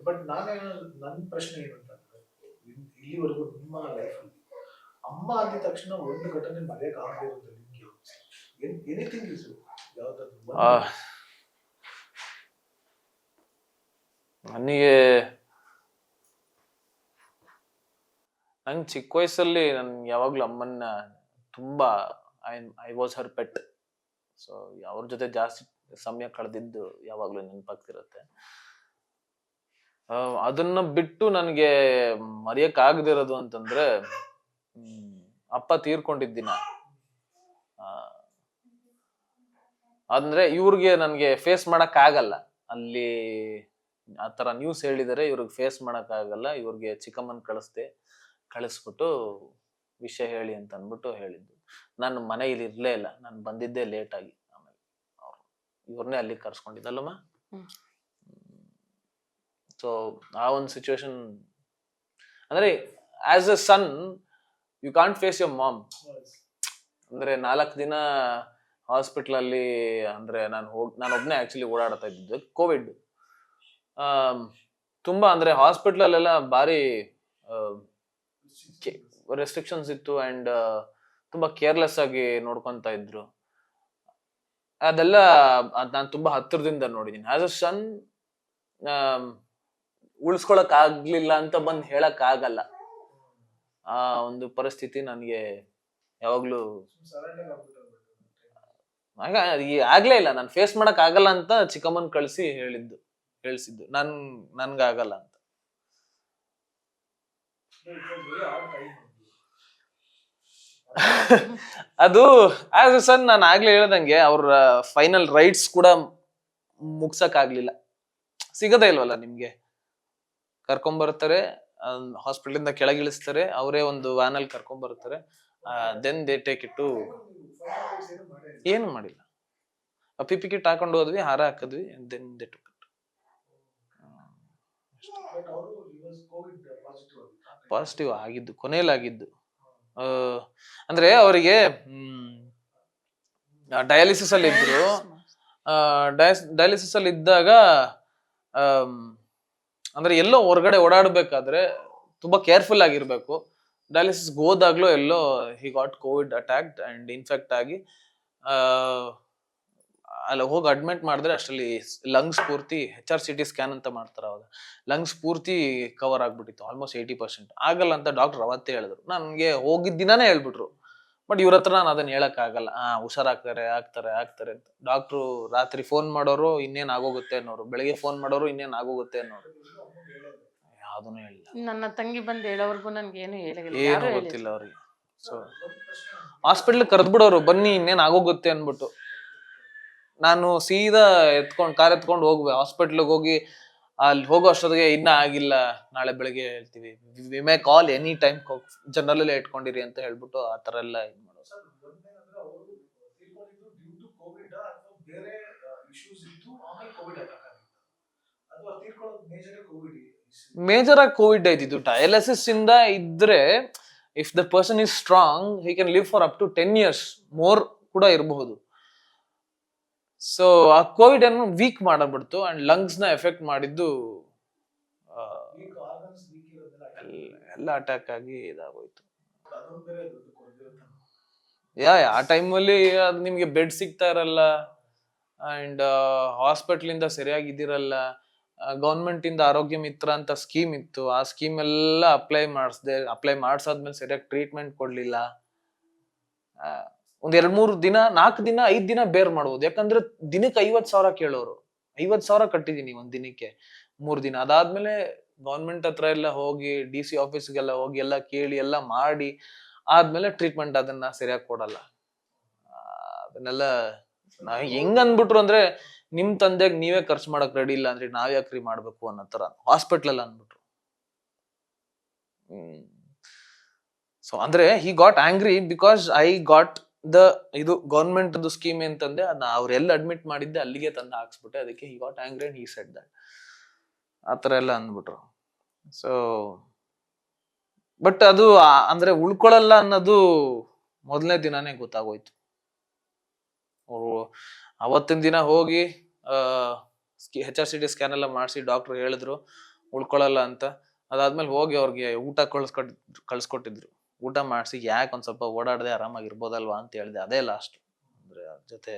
ಬಟ್ ನನ್ನ ಪ್ರಶ್ನೆ ಏನಂತಂದ್ರೆ, ಇಲ್ಲಿವರೆಗೂ ನಿಮ್ಮ ಲೈಫ್ ಅಲ್ಲಿ ಅಮ್ಮ ಅಂದ ತಕ್ಷಣ ಒಂದು ಘಟನೆ ಮರೆಯಕ್ ಆಗದೆ ಇರೋದು ನಿಮ್ಗೆ ಎನಿಥಿಂಗ್ ಇಸ್ ಯಾವ್ದಾದ್ರು ನನಗೆ ನಂಗೆ ಚಿಕ್ಕ ವಯಸ್ಸಲ್ಲಿ ನನ್ ಯಾವಾಗ್ಲೂ ಅಮ್ಮನ್ನ ತುಂಬಾ I was her pet. So ಅವ್ರ ಜೊತೆ ಜಾಸ್ತಿ ಸಮಯ ಕಳೆದಿದ್ದು ಯಾವಾಗ್ಲೂ ನೆನಪಾಗ್ತಿರತ್ತೆ. ಅದನ್ನ ಬಿಟ್ಟು ನನಗೆ ಮರೆಯಕ್ ಆಗದಿರೋದು ಅಂತಂದ್ರೆ ಅಪ್ಪ ತೀರ್ಕೊಂಡಿದ್ದಿನ. ಅಂದ್ರೆ ಇವ್ರಿಗೆ ನನ್ಗೆ ಫೇಸ್ ಮಾಡಕ್ ಆಗಲ್ಲ. ಅಲ್ಲಿ ಆತರ ನ್ಯೂಸ್ ಹೇಳಿದರೆ ಇವ್ರಿಗೆ ಫೇಸ್ ಮಾಡಕ್ ಆಗಲ್ಲ, ಇವ್ರಿಗೆ ಚಿಕ್ಕಮ್ಮನ್ ಕಳಿಸ್ಬಿಟ್ಟು ವಿಷಯ ಹೇಳಿ ಅಂತ ಅನ್ಬಿಟ್ಟು ಹೇಳಿದ್ದು. ನಾನು ಮನೆಯಲ್ಲಿ ಇರ್ಲೇ ಇಲ್ಲ, ನಾನು ಬಂದಿದ್ದೆ ಲೇಟ್ ಆಗಿ. ಆಮೇಲೆ ಅವ್ರು ಇವ್ರನ್ನೇ ಅಲ್ಲಿ ಕರ್ಸ್ಕೊಂಡಿದ್ದಲ್ಲಮ್ಮ. ಸೊ ಆ ಒಂದು ಸಿಚುವೇಶನ್ ಅಂದ್ರೆ as a son you can't face your mom. ಅಂದ್ರೆ 4 ದಿನ ಹಾಸ್ಪಿಟಲ್ ಅಲ್ಲಿ ಅಂದ್ರೆ ನಾನು ಒಬ್ನೇ ಆಕ್ಚುಲಿ ಓಡಾಡ್ತಾ ಇದ್ದಿದ್ದು. ಕೋವಿಡ್ ತುಂಬಾ ಅಂದ್ರೆ ಹಾಸ್ಪಿಟಲ್ ಅಲ್ಲೆಲ್ಲ ಭಾರಿ ರೆಸ್ಟ್ರಿಕ್ಷನ್ಸ್ ಇತ್ತು ಅಂಡ್ ತುಂಬಾ ಕೇರ್ಲೆಸ್ ಆಗಿ ನೋಡ್ಕೊಂತ ಇದ್ರು. ಅದೆಲ್ಲ ನಾನು ತುಂಬಾ ಹತ್ತಿರದಿಂದ ನೋಡಿದೀನಿ. ಆಸ್ ಅ ಸನ್ ಉಳಿಸ್ಕೊಳಕ್ ಆಗ್ಲಿಲ್ಲ ಅಂತ ಬಂದ್ ಹೇಳಕ್ ಆಗಲ್ಲ. ಆ ಒಂದು ಪರಿಸ್ಥಿತಿ ನನ್ಗೆ ಯಾವಾಗ್ಲೂ ಆಗ್ಲೇ ಇಲ್ಲ. ನಾನು ಫೇಸ್ ಮಾಡಕ್ ಆಗಲ್ಲ ಅಂತ ಚಿಕ್ಕಮ್ಮನ್ ಹೇಳ್ಸಿದ್ದು ನನ್ಗಾಗಲ್ಲ ಅಂತ. ಅದು ಆಸ್ ಅ ಸನ್ ನಾನು ಆಗ್ಲೇ ಹೇಳ್ದಂಗೆ ಅವ್ರ ಫೈನಲ್ ರೈಟ್ಸ್ ಕೂಡ ಮುಗ್ಸಕ್ ಆಗ್ಲಿಲ್ಲ. ಸಿಗದೇ ಇಲ್ವಲ್ಲ ನಿಮ್ಗೆ. ಕರ್ಕೊಂಡ್ಬರ್ತಾರೆ, ಹಾಸ್ಪಿಟಲ್ ಇಂದ ಕೆಳಗಿಳಿಸ್ತಾರೆ, ಅವರೇ ಒಂದು ವ್ಯಾನ್ ಅಲ್ಲಿ ಕರ್ಕೊಂಡ್ಬರ್ತಾರೆ. Then they take it to. ಏನು ಮಾಡಿಲ್ಲ. PPE ಕಿಟ್ ಹಾಕೊಂಡು ಹೋದ್ವಿ, ಹಾರ ಹಾಕಿದ್ವಿ, then they took it. Positive ಆಗಿದ್ದು ಕೊನೆಯಲ್ಲಾಗಿದ್ದು. ಅಂದ್ರೆ ಅವರಿಗೆ ಡಯಾಲಿಸಿಸ್ ಅಲ್ಲಿ ಇದ್ರು. ಡಯಾಲಿಸಿಸ್ ಅಲ್ಲಿ ಇದ್ದಾಗ ಅಂದ್ರೆ ಎಲ್ಲೋ ಹೊರಗಡೆ ಓಡಾಡ್ಬೇಕಾದ್ರೆ ತುಂಬಾ ಕೇರ್ಫುಲ್ ಆಗಿರ್ಬೇಕು. ಡಯಾಲಿಸಿಸ್ ಹೋದಾಗ್ಲೂ ಎಲ್ಲೋ he got Covid attacked and infect ಆಗಿ ಅಲ್ಲಿ ಹೋಗಿ ಅಡ್ಮಿಟ್ ಮಾಡಿದ್ರೆ ಅಷ್ಟರಲ್ಲಿ ಲಂಗ್ಸ್ ಪೂರ್ತಿ HRCT ಸ್ಕ್ಯಾನ್ ಅಂತ ಮಾಡ್ತಾರ. ಅವಾಗ ಲಂಗ್ಸ್ ಪೂರ್ತಿ ಕವರ್ ಆಗ್ಬಿಟ್ಟಿತ್ತು, ಆಲ್ಮೋಸ್ಟ್ 80%. ಆಗಲ್ಲ ಅಂತ ಡಾಕ್ಟರ್ ಅವತ್ತೇ ಹೇಳಿದ್ರು. ನನ್ಗೆ ಹೋಗಿದ್ದ ದಿನಾನೇ ಹೇಳ್ಬಿಟ್ರು. ಬಟ್ ಇವ್ರ ಹತ್ರ ನಾನು ಅದನ್ನ ಹೇಳಕ್ ಆಗಲ್ಲ. ಹುಷಾರಾಗ್ತಾರೆ ಆಗ್ತಾರೆ ಅಂತ. ಡಾಕ್ಟ್ರು ರಾತ್ರಿ ಫೋನ್ ಮಾಡೋರು ಇನ್ನೇನ್ ಆಗೋಗುತ್ತೆ ಅನ್ನೋರು, ಬೆಳಿಗ್ಗೆ ಫೋನ್ ಮಾಡೋರು ಇನ್ನೇನ್ ಆಗೋಗುತ್ತೆ ಅನ್ನೋರು. ಯಾವ್ದನ್ನು ಹೇಳಿಲ್ಲ. ನನ್ನ ತಂಗಿ ಬಂದು ಹೇಳೋವರೆಗೂ ನನ್ಗೆ ಏನು ಏನು ಗೊತ್ತಿಲ್ಲ ಅವ್ರಿಗೆ. ಸೊ ಹಾಸ್ಪಿಟ್ಲ್ ಕರೆದ್ಬಿಡೋರು, ಬನ್ನಿ ಇನ್ನೇನ್ ಆಗೋಗುತ್ತೆ ಅನ್ಬಿಟ್ಟು. ನಾನು ಸೀದಾ ಕಾರ್ ಎತ್ಕೊಂಡು ಹೋಗ್ವೆ ಹಾಸ್ಪಿಟ್ಲಿಗೆ. ಹೋಗಿ ಅಲ್ಲಿ ಹೋಗೋ ಅಷ್ಟೊತ್ತಿಗೆ ಇನ್ನ ಆಗಿಲ್ಲ, ನಾಳೆ ಬೆಳಗ್ಗೆ ಹೇಳ್ತೀವಿ, we may call any time, general ಇಟ್ಕೊಂಡಿರಿ ಅಂತ ಹೇಳ್ಬಿಟ್ಟು ಆ ತರ ಎಲ್ಲ ಇದು ಮಾಡೋದು. ಮೇಜರ್ ಆಗಿ ಕೋವಿಡ್ ಆಯ್ತಿದ್ದು. ಡಯಾಲಿಸಿಸ್ ಇಂದ ಇದ್ರೆ if the person is strong he can live for up to 10 years more ಕೂಡ ಇರಬಹುದು. ಸೊ ಆ ಕೋವಿಡ್ ಅನ್ನು ವೀಕ್ ಮಾಡಬಿಡ್ತು ಅಂಡ್ ಲಂಗ್ಸ್ ನ ಎಫೆಕ್ಟ್ ಮಾಡಿದ್ದು ಎಲ್ಲ ಅಟ್ಯಾಕ್ ಆಗಿ ಇದಾಗೋಯ್ತು. ಆ ಟೈಮಲ್ಲಿ ನಿಮ್ಗೆ ಬೆಡ್ ಸಿಗ್ತಾ ಇರಲ್ಲ ಅಂಡ್ ಹಾಸ್ಪಿಟಲ್ ಇಂದ ಸರಿಯಾಗಿದ್ದಿರಲ್ಲ. ಗೌರ್ಮೆಂಟ್ ಇಂದ ಆರೋಗ್ಯ ಮಿತ್ರ ಅಂತ ಸ್ಕೀಮ್ ಇತ್ತು, ಆ ಸ್ಕೀಮ್ ಎಲ್ಲ ಅಪ್ಲೈ ಮಾಡ್ಸಾದ್ಮೇಲೆ ಸರಿಯಾಗಿ ಟ್ರೀಟ್ಮೆಂಟ್ ಕೊಡ್ಲಿಲ್ಲ. ಒಂದ್ 2-3 ದಿನ 4 ದಿನ 5 ದಿನ ಬೇರ್ ಮಾಡ್ಬೋದು. ಯಾಕಂದ್ರೆ ದಿನಕ್ಕೆ 50,000 ಕೇಳೋರು. 50,000 ಕಟ್ಟಿದೀನಿ ಒಂದ್ ದಿನಕ್ಕೆ 3 ದಿನ. ಅದಾದ್ಮೇಲೆ ಗೌರ್ಮೆಂಟ್ ಹತ್ರ ಎಲ್ಲ ಹೋಗಿ DC ಆಫೀಸ್ಗೆಲ್ಲ ಹೋಗಿ ಎಲ್ಲ ಕೇಳಿ ಎಲ್ಲ ಮಾಡಿ ಆದ್ಮೇಲೆ ಟ್ರೀಟ್ಮೆಂಟ್ ಅದನ್ನ ಸರಿಯಾಗಿ ಕೊಡಲ್ಲ. ಅದನ್ನೆಲ್ಲ ಹೆಂಗ್ ಅನ್ಬಿಟ್ರು ಅಂದ್ರೆ, ನಿಮ್ ತಂದೆಗ್ ನೀವೇ ಖರ್ಚು ಮಾಡಕ್ ರೆಡಿ ಇಲ್ಲ ಅಂದ್ರೆ ನಾವ್ ಯಾಕ್ರಿ ಮಾಡ್ಬೇಕು ಅನ್ನೋ ತರ ಹಾಸ್ಪಿಟಲ್ ಅಲ್ಲಿ ಅನ್ಬಿಟ್ರು. ಸೊ ಅಂದ್ರೆ he got angry because I got ಇದು ಗೌರ್ಮೆಂಟ್ ಸ್ಕೀಮ್ ಅಂತಂದೆ, ಅದನ್ನ ಅವ್ರೆಲ್ಲ ಅಡ್ಮಿಟ್ ಮಾಡಿದ್ದೆ ಅಲ್ಲಿಗೆ ತಂದು ಹಾಕ್ಸ್ಬಿಟ್ಟೆ. ಅದಕ್ಕೆ he got angry and he said that. ಆತರ ಎಲ್ಲ ಅಂದ್ಬಿಟ್ರು. ಸೊ ಬಟ್ ಅದು ಅಂದ್ರೆ ಉಳ್ಕೊಳಲ್ಲ ಅನ್ನೋದು ಮೊದಲನೇ ದಿನಾನೇ ಗೊತ್ತಾಗೋಯ್ತು. ಅವರು ಅವತ್ತಿನ ದಿನ ಹೋಗಿ HRCT ಸ್ಕ್ಯಾನ್ ಎಲ್ಲ ಮಾಡಿಸಿ ಡಾಕ್ಟರ್ ಹೇಳಿದ್ರು ಉಳ್ಕೊಳಲ್ಲ ಅಂತ. ಅದಾದ್ಮೇಲೆ ಹೋಗಿ ಅವ್ರಿಗೆ ಊಟ ಕಳ್ಸ್ಕೊಟ್ಟಿದ್ರು. ಊಟ ಮಾಡಿಸಿ ಯಾಕೆ ಒಂದ್ ಸ್ವಲ್ಪ ಓಡಾಡದೆ ಆರಾಮಾಗಿರ್ಬೋದಲ್ವಾ ಅಂತ ಹೇಳಿದೆ. ಅದೇ ಲಾಸ್ಟ್ ಅಂದ್ರೆ ಅದ್ರ ಜೊತೆ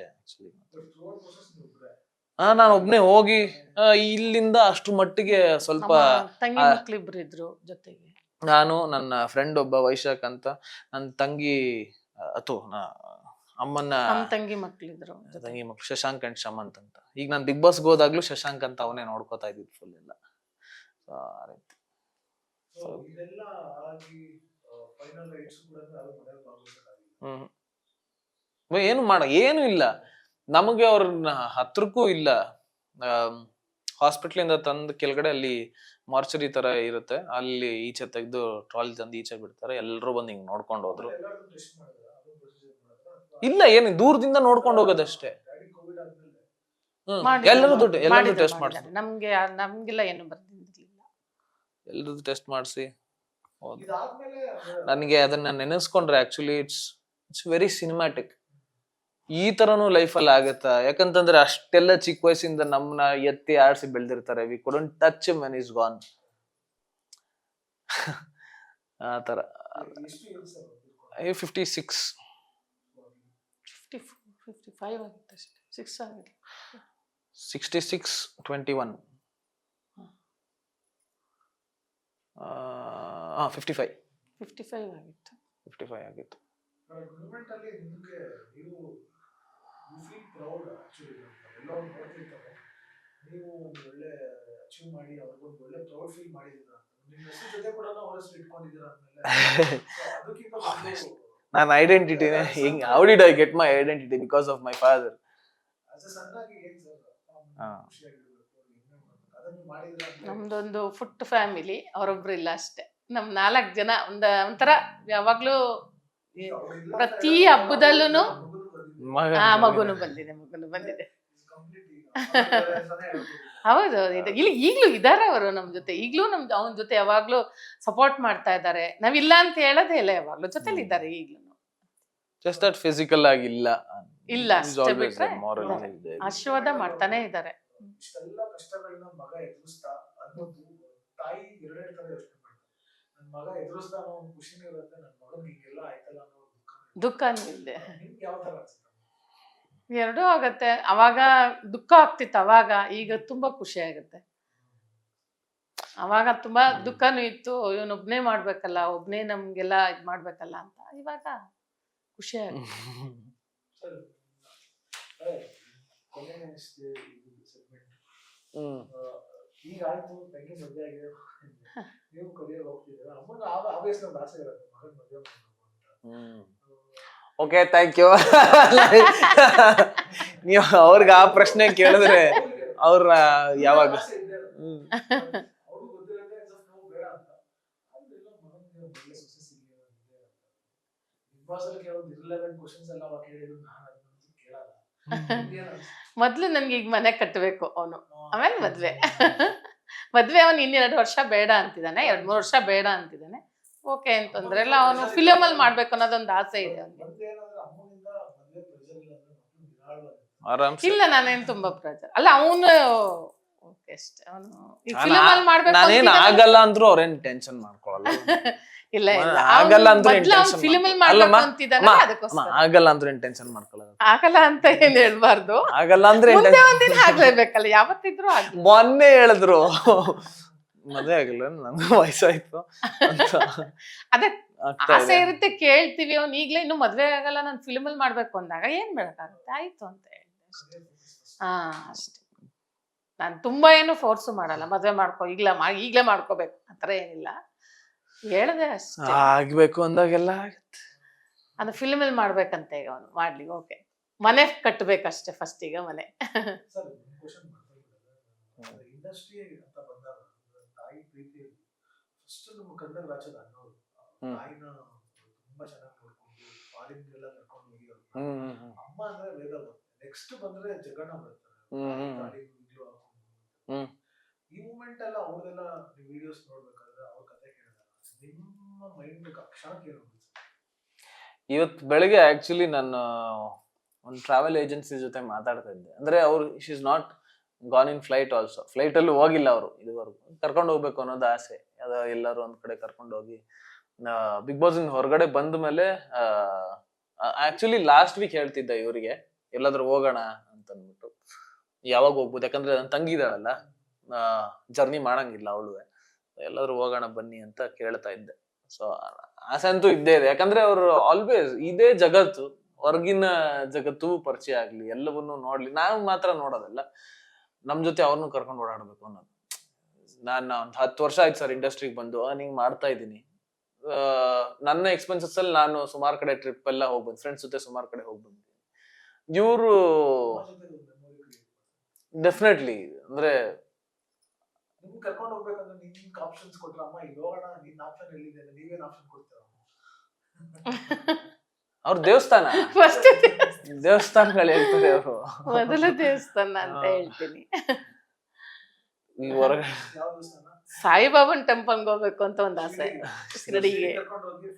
ನಾನು ಒಬ್ನೇ ಹೋಗಿ ಇಲ್ಲಿಂದ ಅಷ್ಟು ಮಟ್ಟಿಗೆ ಸ್ವಲ್ಪ ತಂಗಿ ಮಕ್ಳಿಬ್ರು ಇದ್ರು ಜೊತೆಗೆ. ನಾನು, ನನ್ನ ಫ್ರೆಂಡ್ ಒಬ್ಬ ವೈಶಾಖ್ ಅಂತ, ನನ್ನ ತಂಗಿ ಅಮ್ಮನ ತಂಗಿ ಮಕ್ಳಿದ್ರು, ತಂಗಿ ಮಕ್ಳು ಶಶಾಂಕ್ ಅಂಡ್ ಶಮಂತ್ ಅಂತ. ಈಗ ನಾನು ಬಿಗ್ ಬಾಸ್ಗೆ ಹೋದಾಗ್ಲೂ ಶಶಾಂಕ್ ಅಂತ ಅವನೇ ನೋಡ್ಕೋತಾ ಇದ್ದಿದ್ದು ಫುಲ್ ಎಲ್ಲ. ಆ ರೀತಿ ಇದೆಲ್ಲ ಆಗಿ ಫೈನಲ್ ರೈಟ್ಸ್ ಕೂಡ ಅದು ಮನೆಯಲ್ಲಿ ಏನು ಇಲ್ಲ ನಮಗೆ, ಅವ್ರನ್ನ ಹತ್ರಕ್ಕೂ ಇಲ್ಲ. ಹಾಸ್ಪಿಟ್ಲಿಂದ ತಂದು ಕೆಳಗಡೆ ಅಲ್ಲಿ ಮಾರ್ಚರಿ ತರ ಇರುತ್ತೆ, ಅಲ್ಲಿ ಈಚೆ ತೆಗೆದು ಟ್ರಾಲಿ ತಂದು ಈಚೆ ಬಿಡ್ತಾರೆ. ಎಲ್ಲರೂ ಬಂದು ಹಿಂಗ್ ನೋಡ್ಕೊಂಡು ಹೋದ್ರು. ಇಲ್ಲ, ಏನು ದೂರದಿಂದ ನೋಡ್ಕೊಂಡು ಹೋಗೋದಷ್ಟೇ. ಎಲ್ಲರೂ ಟೆಸ್ಟ್ ಮಾಡಿಸಿ, ನಮ್ಗೆಲ್ಲ ಏನು ಬರ್ತಿರ್ಲಿಲ್ಲ, ಎಲ್ಲರದ್ದು ಟೆಸ್ಟ್ ಮಾಡಿಸಿ ನನಗೆ ಅದನ್ನ ನೆನೆಸ್ಕೊಂಡ್ರೆ ಆಕ್ಚುಲಿ ಇಟ್ಸ್ ವೆರಿ ಸಿನಿಮ್ಯಾಟಿಕ್. ಈ ತರನು ಲೈಫಲ್ಲಿ ಆಗತ್ತಾ? ಯಾಕಂತಂದ್ರೆ ಅಷ್ಟೆಲ್ಲ ಚಿಕ್ಕ ವಯಸ್ಸಿಂದ ನಮ್ಮನ್ನ ಎತ್ತಿ ಆಡ್ಸಿ ಬೆಳೆದಿರ್ತಾರೆ. We couldn't touch him when is gone. ಆ ತರ 56 55 ಆಗಿತ್ತು ಅಷ್ಟೇ, 6 ಆಗಿತ್ತು. 66 21 55 ಆಗಿತ್ತು. 55 ಆಗಿತ್ತು. ಮೂಮೆಂಟ್ ಅಲ್ಲಿ ನಿಮಗೆ ನೀವು ಫೀಲ್ ಪ್ರೌಡ್ ಆಕ್ಚುಲಿ. ಎಲ್ಲ ಒಂದು ನೋಡ್ತಿರ್ತಾರೆ, ನೀವು ಒಂದು ಒಳ್ಳೆ ಅಚೀವ್ ಮಾಡಿ ಅವ್ರಿಗೊಂದು ಒಳ್ಳೆ ಪ್ರೌಡ್ ಫೀಲ್ ಮಾಡಿದ್ದೀರಾ. ನಿಮ್ಮ ಹೆಸರು ಜೊತೆ ಕೂಡ ಅವ್ರ ಹೆಸರು ಇಟ್ಕೊಂಡಿದ್ದೀರಾ ಅಂದ್ಮೇಲೆ ಅದಕ್ಕಿಂತ ನನ್ನ ಐಡೆಂಟಿಟಿನೇ ಹಿಂಗ್. How did I get my identity? Because of my father. ನಮ್ದೊಂದು ಫುಟ್ ಫ್ಯಾಮಿಲಿ, ಅವರೊಬ್ರು ಇಲ್ಲ ಅಷ್ಟೇ. ನಮ್ 4 ಜನ ಒಂಥರ ಯಾವಾಗ್ಲೂ ಪ್ರತಿ ಹಬ್ಬದಲ್ಲೂ ಮಗುನು ಬಂದಿದೆ. ಹೌದು, ಈಗ್ಲೂ ಇದಾರೆ ಅವರು ನಮ್ ಜೊತೆ. ಈಗ್ಲೂ ಅವನ ಜೊತೆ ಯಾವಾಗ್ಲೂ ಸಪೋರ್ಟ್ ಮಾಡ್ತಾ ಇದ್ದಾರೆ. ನಾವಿಲ್ಲ ಅಂತ ಹೇಳೋದೇ ಇಲ್ಲ, ಯಾವಾಗ್ಲೂ ಜೊತೆಲಿ ಇದ್ದಾರೆ ಈಗ್ಲೂ. ಜಸ್ಟ್ ದಟ್ ಫಿಸಿಕಲ್ ಆಗಿ ಇಲ್ಲ ಅಷ್ಟೇ ಬಿಟ್ರೆ ಆಶೀರ್ವಾದ ಮಾಡ್ತಾನೆ ಇದ್ದಾರೆ. ಇಷ್ಟೆಲ್ಲ ಕಷ್ಟಗಳನ್ನ ಮಗ ಎದುರಿಸ್ತಾ ಅನ್ನೋದು ತಾಯಿ ಎರಡೆರಡು ತರ ಯೋಚನೆ ಮಾಡ್ತಾರೆ. ನನ್ನ ಮಗ ಎದುರಿಸ್ತಾ ಅನ್ನೋ ಒಂದು ಖುಷಿನೂ ಇರುತ್ತೆ, ನನ್ನ ಮಗನ್ ಹಿಂಗೆಲ್ಲ ಆಯ್ತಲ್ಲ ಅನ್ನೋ ದುಃಖನೂ ಇದೆ. ನಿಮ್ಗೆ ಯಾವ ತರ ಅನ್ಸುತ್ತೆ? ಎರಡೂ ಆಗತ್ತೆ. ಅವಾಗ ದುಃಖ ಆಗ್ತಿತ್ತು, ಅವಾಗ. ಈಗ ತುಂಬಾ ಖುಷಿ ಆಗುತ್ತೆ. ಅವಾಗ ತುಂಬಾ ದುಃಖನೂ ಇತ್ತು, ಇವನೊಬ್ನೇ ಮಾಡ್ಬೇಕಲ್ಲ, ಒಬ್ನೇ ನಮ್ಗೆಲ್ಲ ಇದ್ ಮಾಡ್ಬೇಕಲ್ಲ ಅಂತ. ಇವಾಗ ಖುಷಿ ಆಗುತ್ತೆ. ಈಗ ಆಯ್ತು, ತಂಗಿ ಮದುವೆ ಆಗಿದೆ, ನೀವು ಕಲಿಯೋಕೆ ಹೋಗ್ತಿದ್ದೀರಾ. ಅಮ್ಮನ ಆಬ್ವಿಯಸ್ಲಿ ಒಂದು ಆಸೆ ಇರುತ್ತೆ, ಮಗನ ಮದುವೆ ಮಾಡಬೇಕು ಅಂತ. Okay, thank you. ನೀವು ಅವ್ರಿಗೆ ಆ ಪ್ರಶ್ನೆ ಕೇಳಿದ್ರೆ ಅವ್ರ ಯಾವಾಗ ಅವ್ರು ಗೊತ್ತಿರುತ್ತೆ ಬೇಡ ಅಂತ. ಅಲ್ಲೆಲ್ಲ ಮಗನಿಗೆ ಒಳ್ಳೆ ಸೊಸೆ ಸಿಗಲಿ ಅಂತ ಬಿಗ್ ಬಾಸ್ ಅಲ್ಲಿ ಕೇಳೋದು ಇರ್ಲೆವೆಂಟ್ ಕ್ವಶನ್ಸ್ ಎಲ್ಲ ಅವಾಗ ಕೇಳಿದ್ರು, ನಾನು ಅದನ್ನ ಕೇಳಲ್ಲ. ಮೊದ್ಲು ನನ್ಗೆ ಈಗ ಮನೆ ಕಟ್ಟಬೇಕು ಅವನು, ಆಮೇಲೆ ಮದ್ವೆ ಅವನು 2 ವರ್ಷ ಬೇಡ ಅಂತಿದ್ದಾನೆ, 2-3 ವರ್ಷ ಬೇಡ ಅಂತಿದ್ದಾನೆ. ಓಕೆ ಅಂತಂದ್ರೆ ಎಲ್ಲ ಅವನು ಫಿಲಮ್ ಅಲ್ಲಿ ಮಾಡ್ಬೇಕು ಅನ್ನೋದೊಂದು ಆಸೆ ಇದೆ ಅವನಿಗೆ. ಇಲ್ಲ, ನಾನೇನ್ ತುಂಬಾ ಪ್ರೆಜರ್ ಅಲ್ಲ. ಅವನು ಓಕೆ ಅಷ್ಟೇ, ಅವನು ಈ ಫಿಲಮ್ ಅಲ್ಲಿ ಮಾಡ್ಬೇಕು ನಾನೇನ್ ಆಗಲ್ಲ ಅಂದ್ರೂ ಅವ್ರೇನ್ ಟೆನ್ಷನ್ ಮಾಡ್ಕೊಳಲ್ಲ. ಇಲ್ಲ ಆಗಲ್ಲ ಅಂದ್ರೂ ಫಿಲಮ್ ಅಲ್ಲಿ ಮಾಡ್ಬೇಕು ಅಂತಿದ್ದಾನೆ, ಅದಕ್ಕೋಸ್ಕರ ಆಗಲ್ಲ ಅಂದ್ರೂ ಟೆನ್ಷನ್ ಮಾಡ್ಕೊಳ್ಳೋದು. ಆಗಲ್ಲ ಅಂತ ಏನ್ ಹೇಳ್ಬಾರ್ದು, ಆಗಲ್ಲ ಅಂದ್ರೆ ಮುಂದೆ ಒಂದಿನ ಆಗ್ಲೇಬೇಕಲ್ಲ, ಯಾವತ್ತಿದ್ರು ಆಗ್ಲಿ. ಮೊನ್ನೆ ಹೇಳಿದ್ರು ಮದ್ವೆ ಆಗಿಲ್ಲ, ನನ್ಗೆ ವಯಸ್ಸಾಯ್ತು ಅಂತ. ಅದೇ ಆಸೆ ಇರುತ್ತೆ, ಕೇಳ್ತೀವಿ. ಅವ್ನು ಈಗ್ಲೇ ಇನ್ನು ಮದ್ವೆ ಆಗಲ್ಲ, ನಾನು ಫಿಲ್ಮ್ ಅಲ್ಲಿ ಮಾಡ್ಬೇಕು ಅಂದಾಗ ಏನ್ ಬೇಡಕ್ಕಾಗುತ್ತೆ, ಆಯ್ತು ಅಂತ ಹೇಳಿದೆ ಅಷ್ಟೇ. ಅಷ್ಟೇ. ನಾನು ತುಂಬಾ ಏನು ಫೋರ್ಸು ಮಾಡಲ್ಲ, ಮದ್ವೆ ಮಾಡ್ಕೊ ಈಗ್ಲೇ ಮಾಡ್ಕೋಬೇಕು ಆತರ ಏನಿಲ್ಲ, ಹೇಳ್ದೆ ಅಷ್ಟೇ. ಆಗ್ಬೇಕು ಅಂದಾಗೆಲ್ಲ ಆಗುತ್ತೆ. ಅದು ಫಿಲ್ಮ್ ಅಲ್ಲಿ ಮಾಡ್ಬೇಕಂತ ಈಗ ಅವನು ಮಾಡ್ಲಿ. ಓಕೆ, ಮನೆ ಕಟ್ಟಬೇಕಷ್ಟೇ ಫಸ್ಟ್. ಈಗ ಮನೆ ಇಂಡಸ್ಟ್ರಿ ಅಂತ ಬಂದಾಗ ತಾಯಿ ಪ್ರೀತಿ ಫಸ್ಟ್ ನಮ್ಮ ಕನ್ನಡ ರಾಜ್ಯದ ಅನ್ನೋರು ತಾಯಿನ ತುಂಬಾ ಚೆನ್ನಾಗಿ ನೋಡ್ಕೊಂಡು ಫಾರಿನ್ಗೆಲ್ಲ ಕರ್ಕೊಂಡು ಹೋಗಿರೋರು. ಅಮ್ಮ ಅಂದ್ರೆ ವೇದ ಬರುತ್ತೆ, ನೆಕ್ಸ್ಟ್ ಬಂದ್ರೆ ಜಗಣ್ಣ ಬರ್ತಾರೆ. ಈ ಮೂಮೆಂಟ್ ಎಲ್ಲ ಅವ್ರದೆಲ್ಲ ವಿಡಿಯೋಸ್ ನೋಡ್ಬೇಕಾದ್ರೆ ಅವ್ರ ಕತೆ ಕೇಳಿದಾಗ ನಿಮ್ಮ ಮೈಂಡ್ ಕ್ಷಣಕ್ಕೆ ಏನು? ಇವತ್ತು ಬೆಳಗ್ಗೆ ಆಕ್ಚುಲಿ ನಾನು ಒಂದು ಟ್ರಾವೆಲ್ ಏಜೆನ್ಸಿ ಜೊತೆ ಮಾತಾಡ್ತಾ ಇದ್ದೆ. ಅಂದ್ರೆ ಅವ್ರು she is not gone in flight also. Flight ಅಲ್ಲಿ ಹೋಗಿಲ್ಲ ಅವರು ಇದುವರೆಗೂ. ಕರ್ಕೊಂಡು ಹೋಗ್ಬೇಕು ಅನ್ನೋದು ಆಸೆ. ಎಲ್ಲರೂ ಒಂದ್ ಕಡೆ ಕರ್ಕೊಂಡು ಹೋಗಿ ಬಿಗ್ ಬಾಸ್ ಇಂದ ಹೊರಗಡೆ ಬಂದ ಮೇಲೆ ಆಕ್ಚುಲಿ ಲಾಸ್ಟ್ ವೀಕ್ ಹೇಳ್ತಿದ್ದೆ ಇವರಿಗೆ ಎಲ್ಲಾದ್ರೂ ಹೋಗೋಣ ಅಂತ ಅಂದ್ಬಿಟ್ಟು. ಯಾವಾಗ ಹೋಗ್ಬೋದು, ಯಾಕಂದ್ರೆ ನನ್ನ ತಂಗಿ ಇದ್ದಾಳಲ್ಲ, ಜರ್ನಿ ಮಾಡಂಗಿಲ್ಲ ಅವಳು, ಎಲ್ಲಾದ್ರೂ ಹೋಗೋಣ ಬನ್ನಿ ಅಂತ ಕೇಳ್ತಾ ಇದ್ದೆ. ಸೊ ಆಸೆ ಅಂತೂ ಇದ್ದೇ ಇದೆ, ಯಾಕಂದ್ರೆ ಅವ್ರು ಆಲ್ವೇಸ್ ಇದೇ ಜಗತ್ತು, ಹೊರಗಿನ ಜಗತ್ತು ಪರಿಚಯ ಆಗ್ಲಿ, ಎಲ್ಲವನ್ನೂ ನೋಡ್ಲಿ. ನಾವು ಮಾತ್ರ ನೋಡೋದಲ್ಲ, ನಮ್ ಜೊತೆ ಅವ್ರನ್ನೂ ಕರ್ಕೊಂಡು ಓಡಾಡ್ಬೇಕು ಅನ್ನೋದು. ನಾನು ಒಂದ್ 10 ವರ್ಷ ಆಯ್ತು ಸರ್ ಇಂಡಸ್ಟ್ರಿಗೆ ಬಂದು, ಹಿಂಗ್ ಮಾಡ್ತಾ ಇದ್ದೀನಿ. ನನ್ನ ಎಕ್ಸ್ಪೆನ್ಸಸ್ ಅಲ್ಲಿ ನಾನು ಸುಮಾರು ಕಡೆ ಟ್ರಿಪ್ ಎಲ್ಲ ಹೋಗ್ಬಂದು, ಫ್ರೆಂಡ್ಸ್ ಜೊತೆ ಸುಮಾರು ಕಡೆ ಹೋಗ್ಬಂದಿದ್ದೀನಿ. ಇವ್ರು ಡೆಫಿನೆಟ್ಲಿ ಅಂದ್ರೆ ನಿಮ್ ಕರ್ಕೊಂಡು ಹೋಗ್ಬೇಕಂದ್ರೆ ನಿಮ್ಗೆ ಆಪ್ಷನ್ಸ್ ಕೊಟ್ರ, ಅಮ್ಮ ಇಲ್ಲಿ ಹೋಗೋಣ, ನಿನ್ ಆಪ್ಷನ್ ಎಲ್ಲಿದೆ, ನೀವೇನ್ ಆಪ್ಷನ್ ಕೊಡ್ತೀರ? ಅವ್ರ ದೇವಸ್ಥಾನ, ಫಸ್ಟ್ ದೇವಸ್ಥಾನಗಳು ಹೇಳ್ತಾರೆ ಅವರು. ಮೊದಲ ದೇವಸ್ಥಾನ ಅಂತ ಹೇಳ್ತೀನಿ. ಈ ಹೊರಗಡೆ ಯಾವ ದೇವಸ್ಥಾನ? ಸಾಯಿಬಾಬನ್ ಟೆಂಪಲ್ಗೆ ಹೋಗ್ಬೇಕು ಅಂತ ಒಂದ್ ಆಸೆ, ಶಿರಡಿಗೆ ಕರ್ಕೊಂಡು ಹೋಗಿ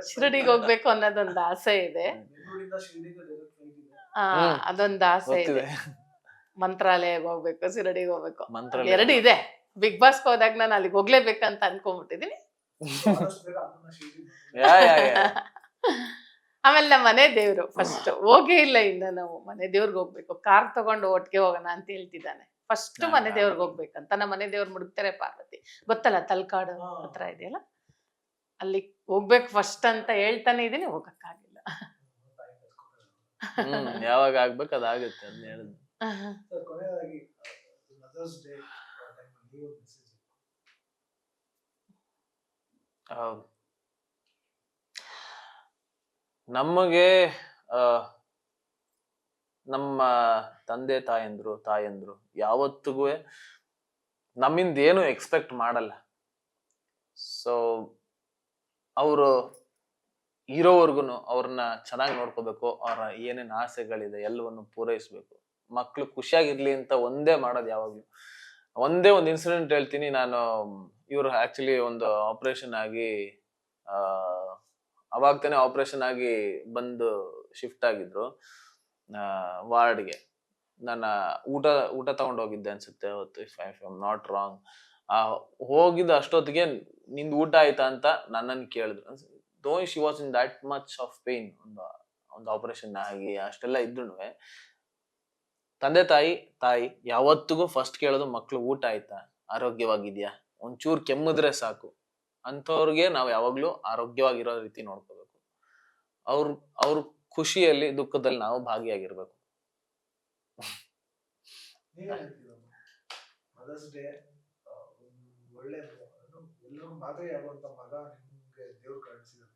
ಶಿರಡಿಗೆ ಹೋಗ್ಬೇಕು ಅನ್ನೋದೊಂದು ಆಸೆ ಇದೆ. ಬೆಂಗಳೂರಿಂದ ಶಿರಡಿಗೆ ಡೈರೆಕ್ಟ್ ಫ್ಲೈಟ್ ಇದೆ. ಅದೊಂದು ಆಸೆ ಇದೆ. ಗೊತ್ತಿದೆ, ಮಂತ್ರಾಲಯಕ್ಕೆ ಹೋಗ್ಬೇಕು, ಶಿರಡಿಗೆ ಹೋಗ್ಬೇಕು, ಮಂತ್ರಾಲಯ. 2 ಇದೆ. ಬಿಗ್ ಬಾಸ್ ಹೋದಾಗ ನಾನು ಅಲ್ಲಿಗೆ ಹೋಗ್ಲೇಬೇಕಂತ ಅನ್ಕೊಂಡ್ಬಿಟ್ಟಿದೀನಿ. ಆದಷ್ಟು ಬೇಗ ಅಮ್ಮನ್ನ ಶಿರಡಿಗೆ ಆಮೇಲೆ ನಮ್ಮ ಮನೆ ದೇವ್ರು ಫಸ್ಟ್ ಹೋಗೇ ಇಲ್ಲ, ಇನ್ನ ನಾವು ಮನೆ ದೇವ್ರಿಗೆ ಹೋಗ್ಬೇಕು, ಕಾರ್ ತಗೊಂಡು ಒಟ್ಟಿಗೆ ಹೋಗೋಣ ಅಂತ ಹೇಳ್ತಿದ್ದಾನೆ. ಫಸ್ಟ್ ಮನೆ ದೇವ್ರಿಗೆ ಹೋಗ್ಬೇಕಂತ. ನಮ್ಮ ಮನೆ ದೇವ್ರು ಮುಡುಕ್ತಾರೆ ಪಾರ್ವತಿ, ಗೊತ್ತಲ್ಲ, ತಲ್ಕಾಡು ಹತ್ರ ಇದೆಯಲ್ಲ, ಅಲ್ಲಿ ಹೋಗ್ಬೇಕು ಫಸ್ಟ್ ಅಂತ ಹೇಳ್ತಾನೆ ಇದೀನಿ, ಹೋಗಕ್ಕಾಗಿಲ್ಲ. ಯಾವಾಗ ಆಗ್ಬೇಕು ಅದಾಗುತ್ತೆ ಅಂತ ಹೇಳಿದ್ರು. ಸರ್, ಕೊನೆಯದಾಗಿ ಮದರ್ಸ್ ಡೇ ಟೈಮಲ್ಲಿ ಒಂದು ಮೆಸೇಜ್. ನಮಗೆ ನಮ್ಮ ತಂದೆ ತಾಯಂದ್ರು ಯಾವತ್ತಿಗೂ ನಮ್ಮಿಂದ ಏನು ಎಕ್ಸ್ಪೆಕ್ಟ್ ಮಾಡಲ್ಲ. ಸೊ ಅವರು ಇರೋವರ್ಗು ಅವ್ರನ್ನ ಚೆನ್ನಾಗಿ ನೋಡ್ಕೋಬೇಕು, ಅವ್ರ ಏನೇನ್ ಆಸೆಗಳಿದೆ ಎಲ್ಲವನ್ನು ಪೂರೈಸ್ಬೇಕು, ಮಕ್ಳು ಖುಷಿಯಾಗಿರ್ಲಿ ಅಂತ ಒಂದೇ ಮಾಡೋದು ಯಾವಾಗ್ಲೂ. ಒಂದೇ ಒಂದು ಇನ್ಸಿಡೆಂಟ್ ಹೇಳ್ತೀನಿ. ನಾನು ಇವ್ರು ಆಕ್ಚುಲಿ ಒಂದು ಆಪರೇಷನ್ ಆಗಿ ಅವಾಗ ತಾನೇ ಆಪರೇಷನ್ ಆಗಿ ಬಂದು ಶಿಫ್ಟ್ ಆಗಿದ್ರು ವಾರ್ಡ್ಗೆ. ನನ್ನ ಊಟ ತಗೊಂಡು ಹೋಗಿದ್ದೆ ಅನ್ಸುತ್ತೆ ಅವತ್ತು, if I am not wrong. ಹೋಗಿದ್ದ ಅಷ್ಟೊತ್ತಿಗೆ ನಿಂದು ಊಟ ಆಯ್ತಾ ಅಂತ ನನ್ನನ್ನು ಕೇಳಿದ್ರು. ದೋ she was in that much of pain, ಒಂದು ಆಪರೇಷನ್ ಆಗಿ ಅಷ್ಟೆಲ್ಲ ಇದ್ರು ತಂದೆ ತಾಯಿ ಯಾವತ್ತಿಗೂ ಫಸ್ಟ್ ಕೇಳೋದು ಮಕ್ಳು ಊಟ ಆಯ್ತಾ, ಆರೋಗ್ಯವಾಗಿದ್ಯಾ, ಒಂಚೂರು ಕೆಮ್ಮಿದ್ರೆ ಸಾಕು ಅಂಥವ್ರಿಗೆ ನಾವು ಯಾವಾಗ್ಲೂ ಆರೋಗ್ಯವಾಗಿರೋ ರೀತಿ ನೋಡ್ಕೋಬೇಕು. ಅವ್ರ ಖುಷಿಯಲ್ಲಿ ದುಃಖದಲ್ಲಿ ನಾವು ಭಾಗಿಯಾಗಿರ್ಬೇಕು. ಮದರ್ಸ್ ಡೇ ಒಳ್ಳೆ ಎಲ್ಲರಿಗೂ ಮಾದರಿಯಾಗುವಂತ ಮಗ ನಿಮ್ಗೆ ದೇವ್ರು ಕಳಿಸಿದ್ದಾರೆ.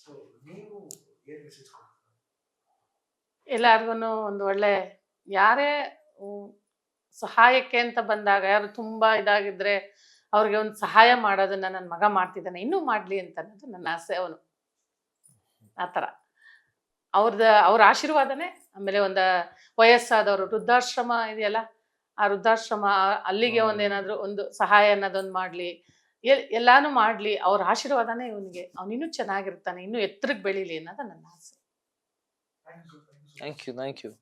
ಸೊ ನೀವು ಏನ್ ಮೆಸೇಜ್ ಕೊಡ್ತೀರಾ? ಎಲ್ಲಾರ್ಗು ಒಂದು ಒಳ್ಳೆ, ಯಾರೇ ಸಹಾಯಕ್ಕೆ ಅಂತ ಬಂದಾಗ, ಯಾರು ತುಂಬಾ ಇದಾಗಿದ್ರೆ ಅವ್ರಿಗೆ ಒಂದು ಸಹಾಯ ಮಾಡೋದನ್ನ ನನ್ನ ಮಗ ಮಾಡ್ತಿದ್ದಾನೆ, ಇನ್ನೂ ಮಾಡ್ಲಿ ಅಂತ ಅನ್ನೋದು ನನ್ನ ಆಸೆ. ಅವನು ಆತರ ಅವ್ರ ಆಶೀರ್ವಾದನೇ. ಆಮೇಲೆ ಒಂದು ವಯಸ್ಸಾದವರು ವೃದ್ಧಾಶ್ರಮ ಇದೆಯಲ್ಲ, ಆ ವೃದ್ಧಾಶ್ರಮ ಅಲ್ಲಿಗೆ ಒಂದೇನಾದ್ರು ಒಂದು ಸಹಾಯ ಅನ್ನೋದೊಂದು ಮಾಡ್ಲಿ, ಎಲ್ಲಾನು ಮಾಡ್ಲಿ. ಅವ್ರ ಆಶೀರ್ವಾದನೇ ಇವನಿಗೆ, ಅವನಿನ್ನೂ ಚೆನ್ನಾಗಿರ್ತಾನೆ, ಇನ್ನೂ ಎತ್ತರಕ್ಕೆ ಬೆಳೀಲಿ ಅನ್ನೋದು ನನ್ನ ಆಸೆ. Thank you.